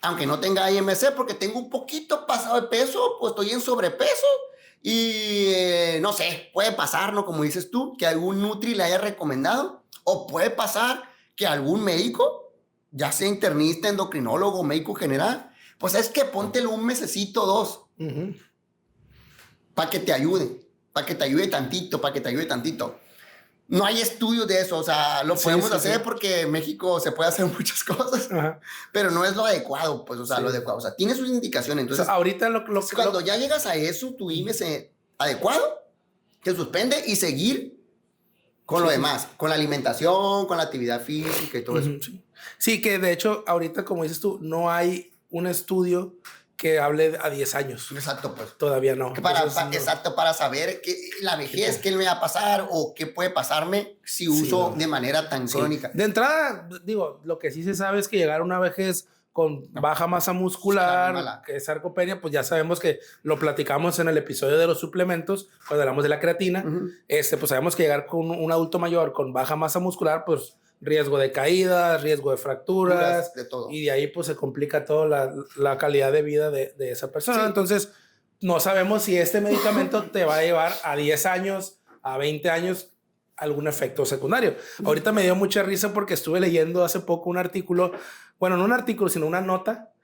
aunque no tenga IMC, porque tengo un poquito pasado de peso, pues estoy en sobrepeso. Y no sé, puede pasar, ¿no? Como dices tú, que algún nutri le haya recomendado. O puede pasar que algún médico, ya sea internista, endocrinólogo, médico general, pues es que póntelo un mesecito, 2. Para que te ayude tantito. No hay estudios de eso, o sea, lo podemos hacer porque en México se puede hacer muchas cosas, pero no es lo adecuado, pues, o sea, lo adecuado, o sea, tiene sus indicaciones. Entonces, o sea, ahorita cuando ya llegas a eso, tu IMC adecuado, te suspende y seguir con lo demás, con la alimentación, con la actividad física y todo eso. Sí, que de hecho, ahorita, como dices tú, no hay un estudio que hable a 10 años. Exacto, pues. Todavía no. Exacto, para saber la vejez, qué me va a pasar o qué puede pasarme si uso de manera tan crónica. De entrada, digo, lo que sí se sabe es que llegar a una vejez con baja masa muscular, que es sarcopenia, pues ya sabemos que lo platicamos en el episodio de los suplementos, cuando hablamos de la creatina, pues sabemos que llegar con un adulto mayor con baja masa muscular, pues riesgo de caídas, riesgo de fracturas, de todo. Y de ahí pues se complica toda la calidad de vida de esa persona. Sí. Entonces, no sabemos si este medicamento te va a llevar a 10 años, a 20 años, algún efecto secundario. Ahorita me dio mucha risa porque estuve leyendo hace poco un artículo, bueno, no un artículo, sino una nota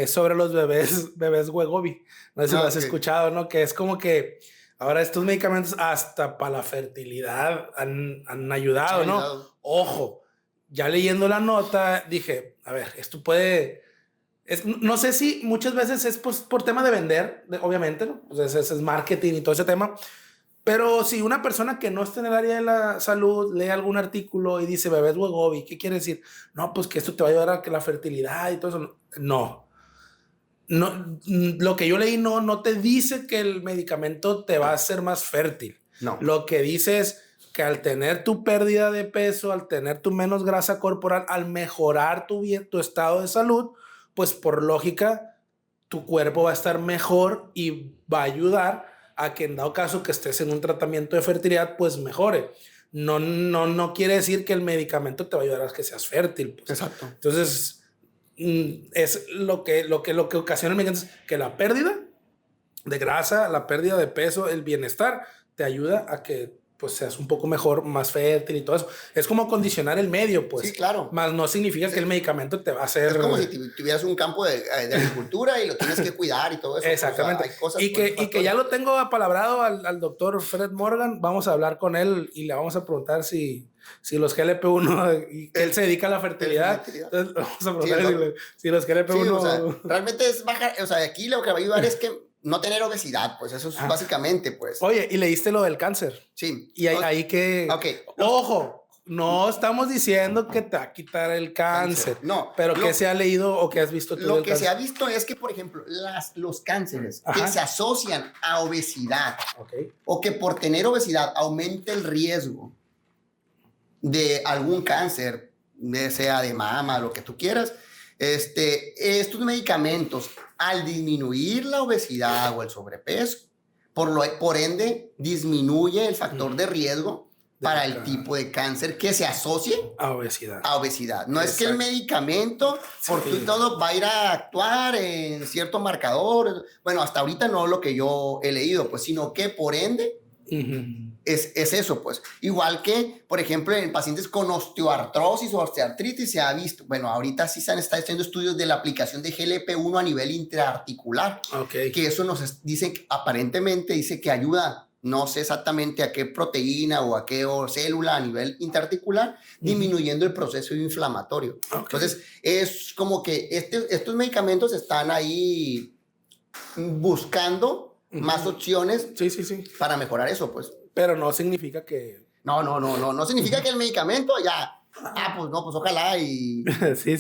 sobre los bebés Wegovy. No sé si lo has escuchado, ¿no? Que es como que ahora estos medicamentos hasta para la fertilidad han ayudado, ¿no? Ojo, ya leyendo la nota dije, a ver, esto puede... no sé si muchas veces es por tema de vender, obviamente, ¿no? O sea, ese es marketing y todo ese tema. Pero si una persona que no está en el área de la salud lee algún artículo y dice bebés Wegovy, ¿qué quiere decir? No, pues que esto te va a ayudar a que la fertilidad y todo eso. No. no, lo que yo leí no te dice que el medicamento te va a hacer más fértil. No. Lo que dice es que al tener tu pérdida de peso, al tener tu menos grasa corporal, al mejorar tu estado de salud, pues por lógica, tu cuerpo va a estar mejor y va a ayudar a que en dado caso que estés en un tratamiento de fertilidad, pues mejore. No quiere decir que el medicamento te va a ayudar a que seas fértil. Pues. Exacto. Entonces, es lo que ocasiona el medicamento es que la pérdida de grasa, la pérdida de peso, el bienestar, te ayuda a que pues seas un poco mejor, más fértil y todo eso. Es como condicionar el medio, pues. Sí, claro. Más no significa que el medicamento te va a hacer... Es como si tuvieras un campo de agricultura y lo tienes que cuidar y todo eso. Exactamente. Pues, hay cosas, y que ya lo tengo apalabrado al doctor Fred Morgan. Vamos a hablar con él y le vamos a preguntar si los GLP-1, y que él se dedica a la fertilidad. Entonces, vamos a preguntar si los GLP-1... Sí, o sea, realmente es bajar, o sea, aquí lo que va a ayudar es que no tener obesidad, pues eso es básicamente, pues. Oye, y leíste lo del cáncer. Sí. Y ahí que... Okay. Ojo, no estamos diciendo que te va a quitar el cáncer. No. Pero ¿qué se ha leído o qué has visto tú? Lo que se ha visto es que, por ejemplo, los cánceres que se asocian a obesidad o que por tener obesidad aumenta el riesgo de algún cáncer, sea de mama, lo que tú quieras, estos medicamentos, al disminuir la obesidad o el sobrepeso, por ende, disminuye el factor de riesgo para el tipo de cáncer que se asocie a obesidad. No es que el medicamento por todo va a ir a actuar en cierto marcador. Bueno, hasta ahorita no lo que yo he leído, pues, sino que por ende es eso, pues. Igual que, por ejemplo, en pacientes con osteoartrosis o osteoartritis se ha visto, bueno, ahorita sí se han estado haciendo estudios de la aplicación de GLP-1 a nivel intraarticular. Que eso nos dice, aparentemente dice que ayuda, no sé exactamente a qué proteína o a qué célula a nivel intraarticular, disminuyendo el proceso inflamatorio. Entonces, es como que estos medicamentos están ahí buscando más opciones para mejorar eso, pues. Pero no significa que... No significa que el medicamento ya... pues no, pues ojalá y...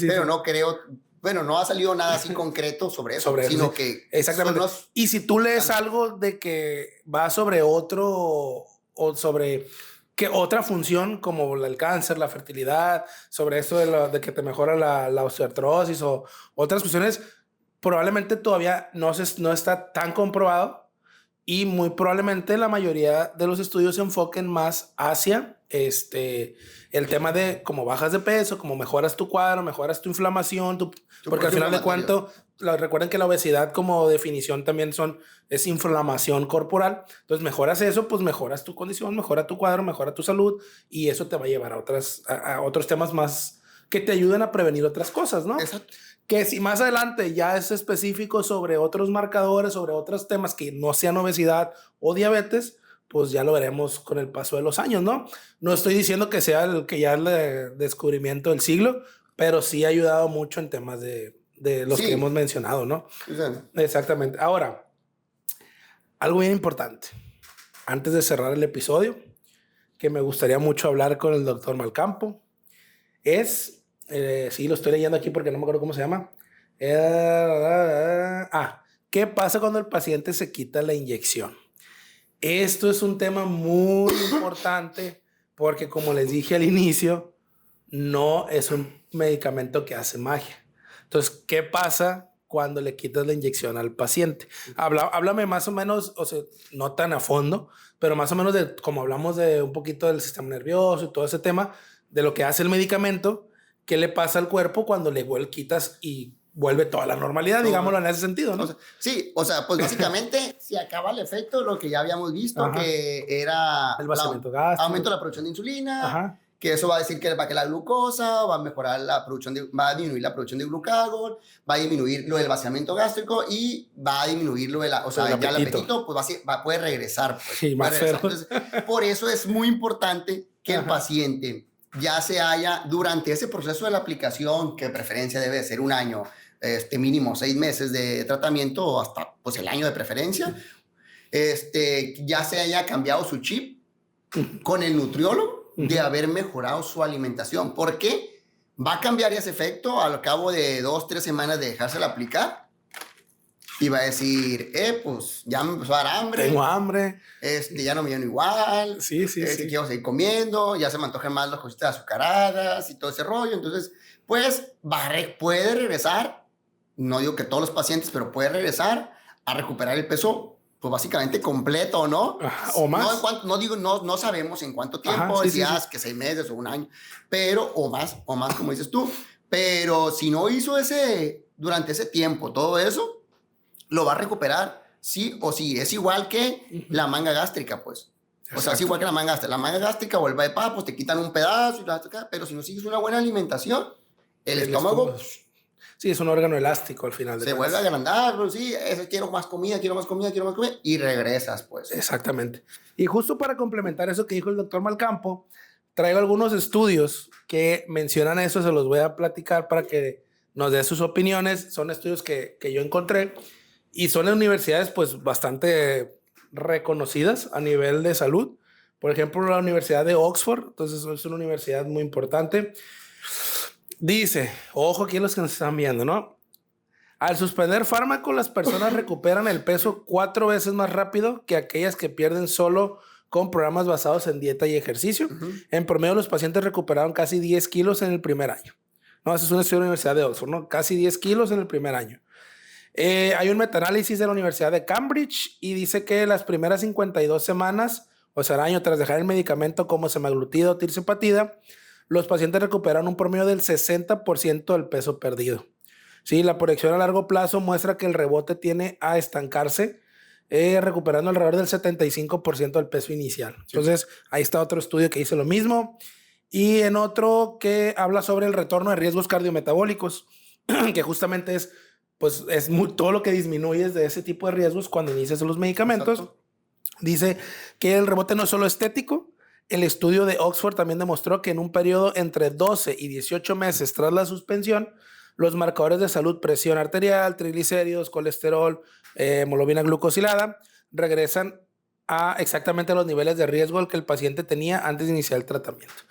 pero no creo... Bueno, no ha salido nada así concreto sobre eso, sino que... Exactamente. Y si tú lees algo de que va sobre otro... o sobre... que otra función como el cáncer, la fertilidad, sobre eso de que te mejora la osteoartrosis o otras cuestiones, probablemente todavía no está tan comprobado y muy probablemente la mayoría de los estudios se enfoquen más hacia el tema de cómo bajas de peso, cómo mejoras tu cuadro, mejoras tu inflamación, porque al final de cuentas, recuerden que la obesidad como definición también es inflamación corporal. Entonces mejoras eso, pues mejoras tu condición, mejora tu cuadro, mejora tu salud y eso te va a llevar a otros temas más que te ayuden a prevenir otras cosas, ¿no? Exacto. Que si más adelante ya es específico sobre otros marcadores, sobre otros temas que no sean obesidad o diabetes, pues ya lo veremos con el paso de los años, ¿no? No estoy diciendo que sea el descubrimiento del siglo, pero sí ha ayudado mucho en temas de los que hemos mencionado, ¿no? Exactamente. Ahora, algo bien importante, antes de cerrar el episodio, que me gustaría mucho hablar con el doctor Malcampo, es... sí, lo estoy leyendo aquí porque no me acuerdo cómo se llama. ¿Qué pasa cuando el paciente se quita la inyección? Esto es un tema muy importante porque, como les dije al inicio, no es un medicamento que hace magia. Entonces, ¿qué pasa cuando le quitas la inyección al paciente? Háblame más o menos, o sea, no tan a fondo, pero más o menos de como hablamos de un poquito del sistema nervioso y todo ese tema, de lo que hace el medicamento. ¿Qué le pasa al cuerpo cuando le quitas y vuelve toda la normalidad, digámoslo en ese sentido, ¿no? O sea, pues básicamente se acaba el efecto, lo que ya habíamos visto, que era el vaciamiento gástrico, aumento de la producción de insulina, que eso va a decir que va a la glucosa, va a mejorar la producción va a disminuir la producción de glucagón, va a disminuir lo del vaciamiento gástrico y va a disminuir lo de ya el apetito pues puede regresar. Pues, sí, más Entonces, por eso es muy importante que el paciente ya se haya, durante ese proceso de la aplicación, que de preferencia debe ser un año, mínimo 6 meses de tratamiento o hasta pues el año de preferencia, ya se haya cambiado su chip con el nutriólogo de haber mejorado su alimentación. ¿Por qué? Va a cambiar ese efecto al cabo de 2-3 semanas de dejársela aplicar Iba a decir, pues ya me empezó a dar hambre. Tengo hambre. Ya no me lleno igual. Sí. Quiero seguir comiendo, ya se me antojan más las cositas azucaradas y todo ese rollo. Entonces, pues, puede regresar, no digo que todos los pacientes, pero puede regresar a recuperar el peso, pues básicamente completo, ¿no? O más. No sabemos en cuánto tiempo, decías que 6 meses o un año, pero, o más, como dices tú. Pero si no hizo durante ese tiempo todo eso, lo va a recuperar sí o sí. Es igual que la manga gástrica, pues. Exacto. O sea, es igual que la manga gástrica. La manga gástrica o el bypass, pues te quitan un pedazo, pero si no sigues una buena alimentación, el estómago... Sí, es un órgano elástico al final. Se vuelve a agrandar, pues sí, quiero más comida, y regresas, pues. Exactamente. Y justo para complementar eso que dijo el doctor Malcampo, traigo algunos estudios que mencionan eso, se los voy a platicar para que nos dé sus opiniones. Son estudios que yo encontré y son en universidades pues bastante reconocidas a nivel de salud. Por ejemplo, la Universidad de Oxford, entonces es una universidad muy importante. Dice, ojo aquí los que nos están viendo, ¿no? Al suspender fármacos, las personas recuperan el peso 4 veces más rápido que aquellas que pierden solo con programas basados en dieta y ejercicio. En promedio, los pacientes recuperaron casi 10 kilos en el primer año. No, ese es un estudio de la Universidad de Oxford, ¿no? Casi 10 kilos en el primer año. Hay un metaanálisis de la Universidad de Cambridge y dice que las primeras 52 semanas, o sea, el año tras dejar el medicamento como semaglutida o tirzepatida, los pacientes recuperaron un promedio del 60% del peso perdido. Sí, la proyección a largo plazo muestra que el rebote tiende a estancarse, recuperando alrededor del 75% del peso inicial. Sí. Entonces, ahí está otro estudio que dice lo mismo. Y en otro que habla sobre el retorno de riesgos cardiometabólicos, que justamente es todo lo que disminuyes de ese tipo de riesgos cuando inicias los medicamentos. Exacto. Dice que el rebote no es solo estético. El estudio de Oxford también demostró que en un periodo entre 12 y 18 meses tras la suspensión, los marcadores de salud, presión arterial, triglicéridos, colesterol, hemoglobina glucosilada, regresan a exactamente los niveles de riesgo al que el paciente tenía antes de iniciar el tratamiento.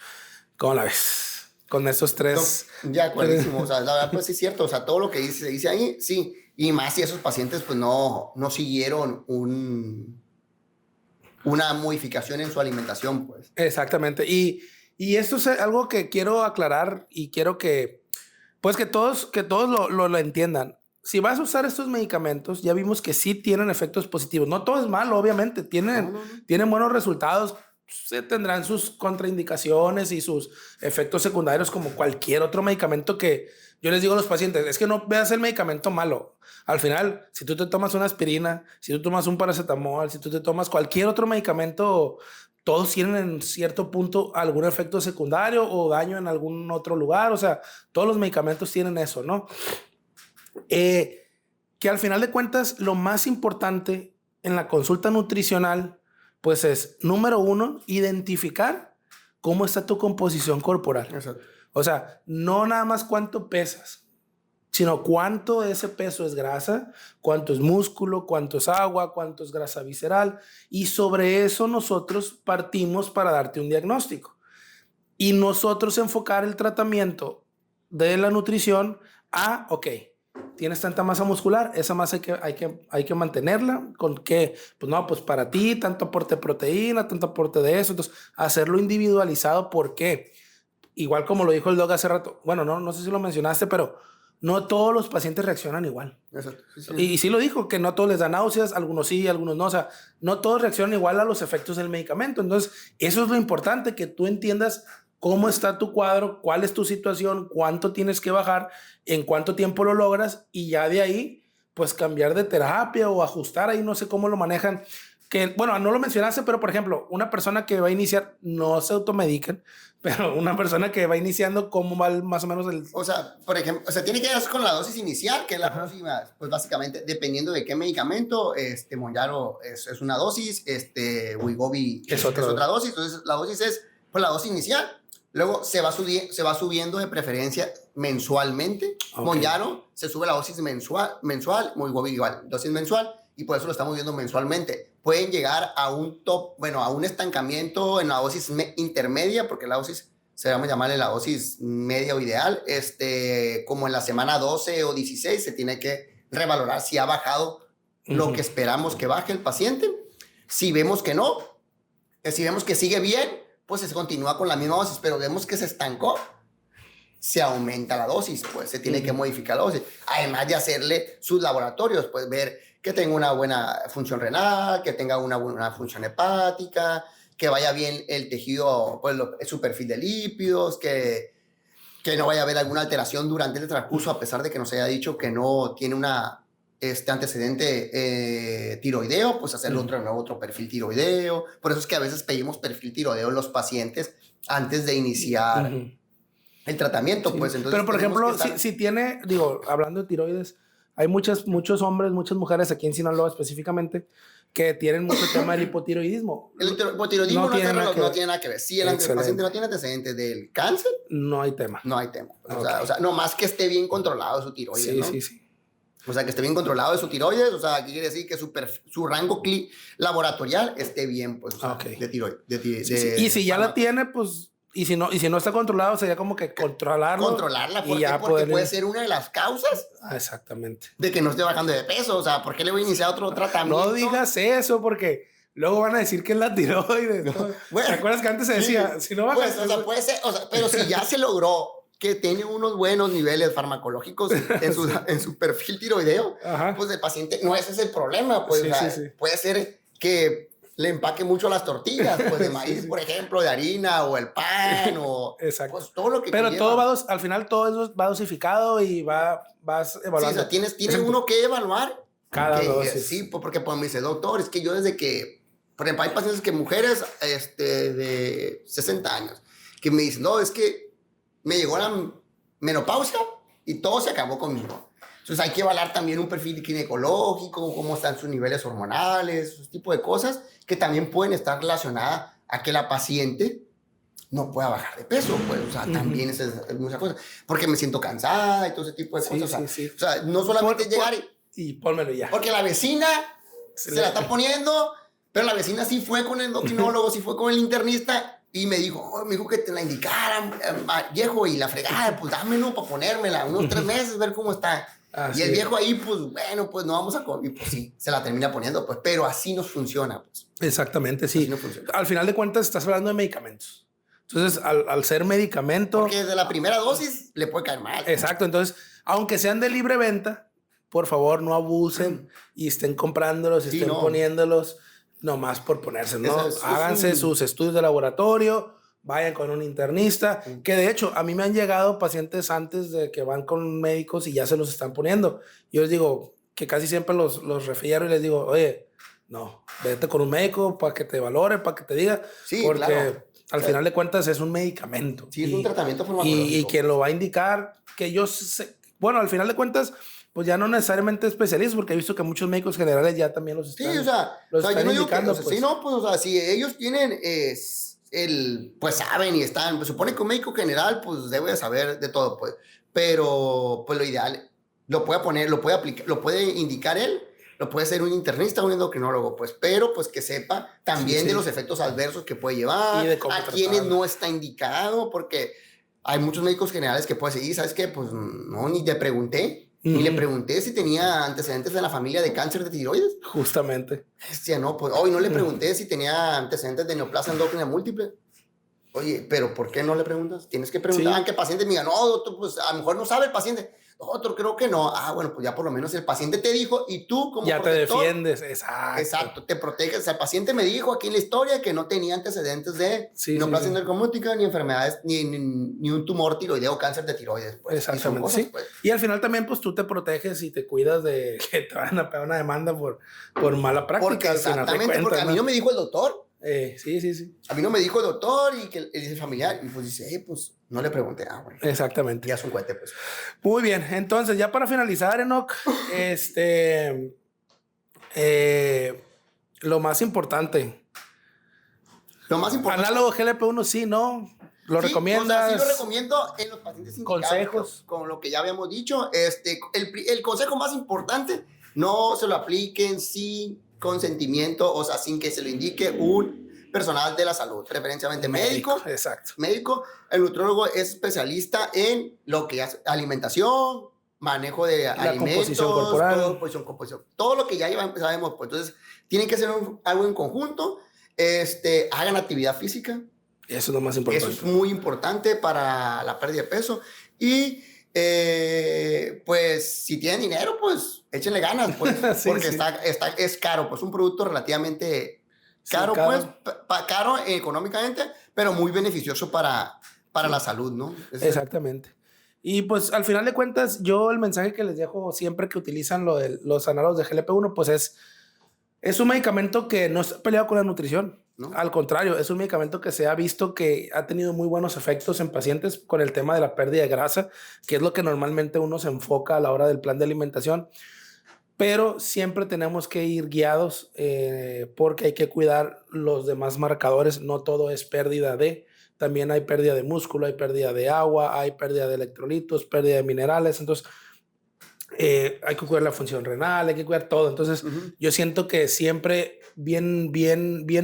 ¿Cómo la ves? Con esos tres... Ya, clarísimo. O sea, la verdad, pues sí es cierto. O sea, todo lo que se dice ahí, sí. Y más si esos pacientes pues no siguieron una modificación en su alimentación, pues. Exactamente. Y esto es algo que quiero aclarar y quiero que todos lo entiendan. Si vas a usar estos medicamentos, ya vimos que sí tienen efectos positivos. No todo es malo, obviamente. Tienen buenos resultados. Tendrán sus contraindicaciones y sus efectos secundarios como cualquier otro medicamento que yo les digo a los pacientes, es que no veas el medicamento malo. Al final, si tú te tomas una aspirina, si tú tomas un paracetamol, si tú te tomas cualquier otro medicamento, todos tienen en cierto punto algún efecto secundario o daño en algún otro lugar. O sea, todos los medicamentos tienen eso, ¿no? Que al final de cuentas, lo más importante en la consulta nutricional, pues es, número 1, identificar cómo está tu composición corporal. Exacto. O sea, no nada más cuánto pesas, sino cuánto de ese peso es grasa, cuánto es músculo, cuánto es agua, cuánto es grasa visceral. Y sobre eso nosotros partimos para darte un diagnóstico. Y nosotros enfocar el tratamiento de la nutrición a, ok, tienes tanta masa muscular, esa masa hay que mantenerla. ¿Con qué? Pues no, pues para ti, tanto aporte de proteína, tanto aporte de eso. Entonces, hacerlo individualizado. ¿Por qué? Igual como lo dijo el doc hace rato. Bueno, no sé si lo mencionaste, pero no todos los pacientes reaccionan igual. Exacto. Sí. Y sí lo dijo, que no a todos les da náuseas, algunos sí, algunos no. O sea, no todos reaccionan igual a los efectos del medicamento. Entonces, eso es lo importante, que tú entiendas cómo está tu cuadro, cuál es tu situación, cuánto tienes que bajar, en cuánto tiempo lo logras, y ya de ahí, pues cambiar de terapia o ajustar ahí, no sé cómo lo manejan. Que, bueno, no lo mencionaste, pero por ejemplo, una persona que va a iniciar, no se automedican, pero una persona que va iniciando, ¿cómo va más o menos el...? O sea, por ejemplo, tiene que ir con la dosis inicial, que es la próxima, pues básicamente, dependiendo de qué medicamento, Mounjaro es una dosis, Wegovy es otra dosis. Entonces, la dosis es, pues la dosis inicial. Luego se va subiendo de preferencia mensualmente. Okay. Mounjaro se sube la dosis mensual, Wegovy igual, dosis mensual, y por eso lo estamos viendo mensualmente. Pueden llegar a a un estancamiento en la dosis intermedia, porque la dosis, se llama llamarle la dosis media o ideal, como en la semana 12 o 16 se tiene que revalorar si ha bajado lo que esperamos que baje el paciente. Si vemos que no, si vemos que sigue bien, pues se continúa con la misma dosis, pero vemos que se estancó, se aumenta la dosis, pues se tiene que modificar la dosis. Además de hacerle sus laboratorios, pues ver que tenga una buena función renal, que tenga una buena función hepática, que vaya bien el tejido, pues su perfil de lípidos, que no vaya a haber alguna alteración durante el transcurso, a pesar de que nos haya dicho que no tiene una antecedente tiroideo, pues hacerle otro perfil tiroideo. Por eso es que a veces pedimos perfil tiroideo en los pacientes antes de iniciar el tratamiento. Pues, entonces pero, por ejemplo, si tiene, digo, hablando de tiroides, hay muchos hombres, muchas mujeres aquí en Sinaloa específicamente que tienen mucho tema del hipotiroidismo. El hipotiroidismo no tiene nada que ver. Si el paciente no tiene antecedentes del cáncer, no hay tema. No hay tema. O sea, no más que esté bien controlado su tiroides, sí, ¿no? Sí. O sea, que esté bien controlado de su tiroides, o sea, aquí quiere decir que su rango laboratorial esté bien, pues, o sea, de tiroides. Y si ya la tiene, pues, y si no está controlado, sería como que controlarla. Porque puede ser una de las causas. Exactamente. De que no esté bajando de peso, o sea, ¿por qué le voy a iniciar otro tratamiento? No digas eso, porque luego van a decir que es la tiroides. ¿No? Bueno, ¿te acuerdas que antes se decía, si no bajas? Pues, o sea, puede ser, o sea, pero si ya se logró que tiene unos buenos niveles farmacológicos en su perfil tiroideo, pues el paciente, no ese es el problema, pues puede ser que le empaque mucho las tortillas, pues de maíz, por ejemplo, de harina, o el pan, o pues todo lo que pero todo al final todo eso va dosificado y vas evaluando. Sí, o sea, tienes uno que evaluar cada dosis. Sí, porque pues me dice, doctor, es que yo desde que, por ejemplo, hay pacientes que mujeres de 60 años, que me dicen, no, es que me llegó la menopausia y todo se acabó conmigo. Entonces hay que evaluar también un perfil ginecológico, cómo están sus niveles hormonales, ese tipo de cosas que también pueden estar relacionadas a que la paciente no pueda bajar de peso. Pues, o sea, también es muchas cosas. Porque me siento cansada y todo ese tipo de cosas. O sea, no solamente llegar y pónmelo ya. Porque la vecina se la está poniendo, pero la vecina sí fue con el endocrinólogo, sí fue con el internista. Y me dijo que te la indicaran, viejo, y la fregada, pues dámelo para ponérmela, unos 3 meses, ver cómo está. Y el viejo ahí, pues bueno, pues no vamos a... Y pues sí, se la termina poniendo, pues, pero así nos funciona, pues. Exactamente, sí. No al final de cuentas estás hablando de medicamentos. Entonces, al ser medicamento... Porque de la primera dosis le puede caer mal. Exacto, entonces, aunque sean de libre venta, por favor, no abusen y estén comprándolos, estén poniéndolos... nomás por ponerse, ¿no? Háganse sus estudios de laboratorio, vayan con un internista, que de hecho a mí me han llegado pacientes antes de que van con médicos y ya se los están poniendo. Yo les digo que casi siempre los refiero y les digo, oye, no, vete con un médico para que te valore, para que te diga, porque al final de cuentas es un medicamento. Sí, es un tratamiento farmacológico. Y quien lo va a indicar, que yo sé, bueno, al final de cuentas... pues ya no necesariamente especialistas, porque he visto que muchos médicos generales ya también los están, yo no indicando. Pues. Sí, no, pues, o sea, si ellos tienen pues saben y están, pues supone que un médico general, pues debe saber de todo, pues, pero, pues lo ideal, lo puede poner, lo puede aplicar, lo puede indicar él, lo puede ser un internista o un endocrinólogo, pues, pero, pues, que sepa también de los efectos adversos que puede llevar, a quienes no está indicado, porque hay muchos médicos generales que pueden seguir, ¿sabes qué? Pues, no, ni te pregunté. Y le pregunté si tenía antecedentes de la familia de cáncer de tiroides. Justamente. Decía, no, pues hoy no le pregunté si tenía antecedentes de neoplasia endocrina múltiple. Oye, pero ¿por qué no le preguntas? Tienes que preguntar a qué paciente me diga, no, doctor, pues a lo mejor no sabe el paciente. Doctor, creo que no. Ah, bueno, pues ya por lo menos el paciente te dijo y tú como ya protector, te defiendes, exacto. Exacto, te proteges. O sea, el paciente me dijo aquí en la historia que no tenía antecedentes de neoplasia endocrina múltiple, ni enfermedades, ni un tumor tiroideo o cáncer de tiroides. Pues, exactamente, cosas, pues. Y al final también, pues tú te proteges y te cuidas de que te van a pegar una demanda por mala práctica. Porque exactamente, porque a mí no me dijo el doctor. Sí. A mí no me dijo el doctor y que el familiar. Y pues dice, pues no le pregunté. Ah, bueno. Exactamente. Ya es un cohete, pues. Muy bien. Entonces, ya para finalizar, Enoch, lo más importante. Análogo GLP-1, sí, ¿no? ¿Lo recomiendas? O sea, sí lo recomiendo en los pacientes indicados. Consejos. Con lo que ya habíamos dicho. El consejo más importante, no se lo apliquen sin consentimiento, o sea, sin que se lo indique un personal de la salud, preferencialmente médico. Exacto. Médico. El nutriólogo es especialista en lo que es alimentación, manejo de alimentos, composición, todo lo que ya sabemos, pues entonces tienen que hacer algo en conjunto, hagan actividad física. Eso es lo más importante. Eso es muy importante para la pérdida de peso y pues si tienen dinero, pues échenle ganas, pues, sí, porque sí. Es caro, pues un producto relativamente caro, sí, caro. Pues caro económicamente, pero muy beneficioso para la salud, ¿no? Exactamente. Y pues al final de cuentas, yo el mensaje que les dejo siempre que utilizan los análogos de GLP-1, pues es un medicamento que no está peleado con la nutrición. ¿No? Al contrario, es un medicamento que se ha visto que ha tenido muy buenos efectos en pacientes con el tema de la pérdida de grasa, que es lo que normalmente uno se enfoca a la hora del plan de alimentación. Pero siempre tenemos que ir guiados porque hay que cuidar los demás marcadores. No todo es pérdida de... También hay pérdida de músculo, hay pérdida de agua, hay pérdida de electrolitos, pérdida de minerales. Entonces, hay que cuidar la función renal, hay que cuidar todo. Entonces, yo siento que siempre bien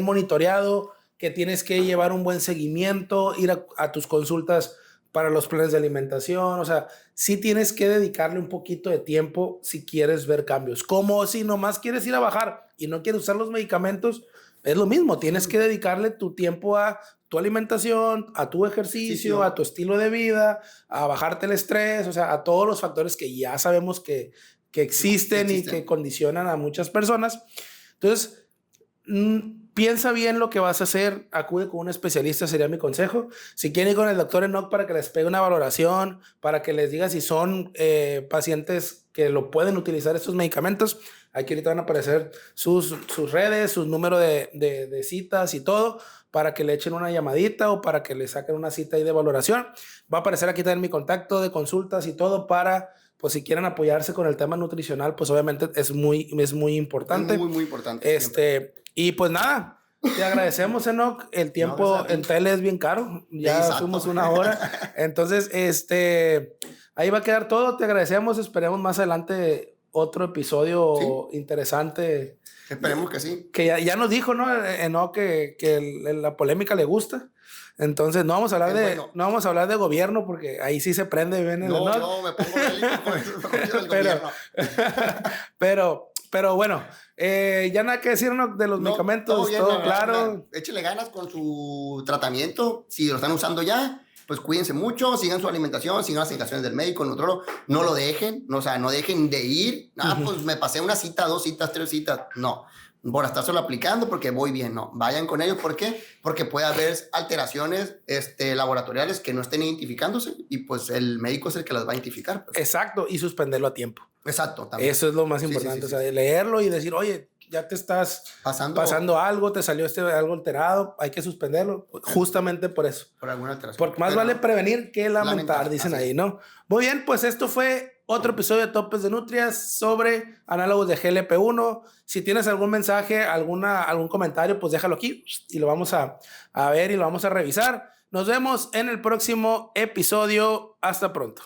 monitoreado, que tienes que llevar un buen seguimiento, ir a tus consultas para los planes de alimentación. O sea, sí tienes que dedicarle un poquito de tiempo si quieres ver cambios. Como si nomás quieres ir a bajar y no quieres usar los medicamentos, es lo mismo. Tienes que dedicarle tu tiempo a tu alimentación, a tu ejercicio, a tu estilo de vida, a bajarte el estrés, o sea, a todos los factores que ya sabemos que existen y que condicionan a muchas personas. Entonces, piensa bien lo que vas a hacer, acude con un especialista, sería mi consejo. Si quieren ir con el doctor Enoch para que les pegue una valoración, para que les diga si son pacientes que lo pueden utilizar estos medicamentos, aquí ahorita van a aparecer sus redes, sus números de citas y todo, para que le echen una llamadita o para que le saquen una cita ahí de valoración. Va a aparecer aquí también mi contacto de consultas y todo para, pues si quieren apoyarse con el tema nutricional, pues obviamente es muy importante. Muy importante. Y pues nada, te agradecemos, Enoch. El tiempo en tele es bien caro. Ya fuimos 1 hora. Entonces, ahí va a quedar todo. Te agradecemos. Esperemos más adelante otro episodio interesante. Esperemos que sí. Que ya nos dijo, ¿no? Enoch, que la polémica le gusta. Entonces, no vamos a hablar de gobierno porque ahí sí se prende bien el Enoch. No, me pongo delito con el gobierno. Pero bueno, ya nada que decir de los medicamentos, todo claro. Échele ganas con su tratamiento. Si lo están usando ya, pues cuídense mucho, sigan su alimentación, sigan las indicaciones del médico, el nutrólogo. No lo dejen, no dejen de ir. Pues me pasé 1 cita, 2 citas, 3 citas. No, por estar solo aplicando porque voy bien. No, vayan con ellos. ¿Por qué? Porque puede haber alteraciones laboratoriales que no estén identificándose y pues el médico es el que las va a identificar. Pues. Exacto, y suspenderlo a tiempo. Exacto, también. Eso es lo más importante, o sea, leerlo y decir, oye, ya te estás pasando algo, te salió algo alterado, hay que suspenderlo, justamente por eso. Por alguna alteración. Porque más vale prevenir que lamentar, dicen ahí, ¿no? Muy bien, pues esto fue otro episodio de Topes de Nutrias sobre análogos de GLP-1. Si tienes algún mensaje, algún comentario, pues déjalo aquí y lo vamos a ver y lo vamos a revisar. Nos vemos en el próximo episodio. Hasta pronto.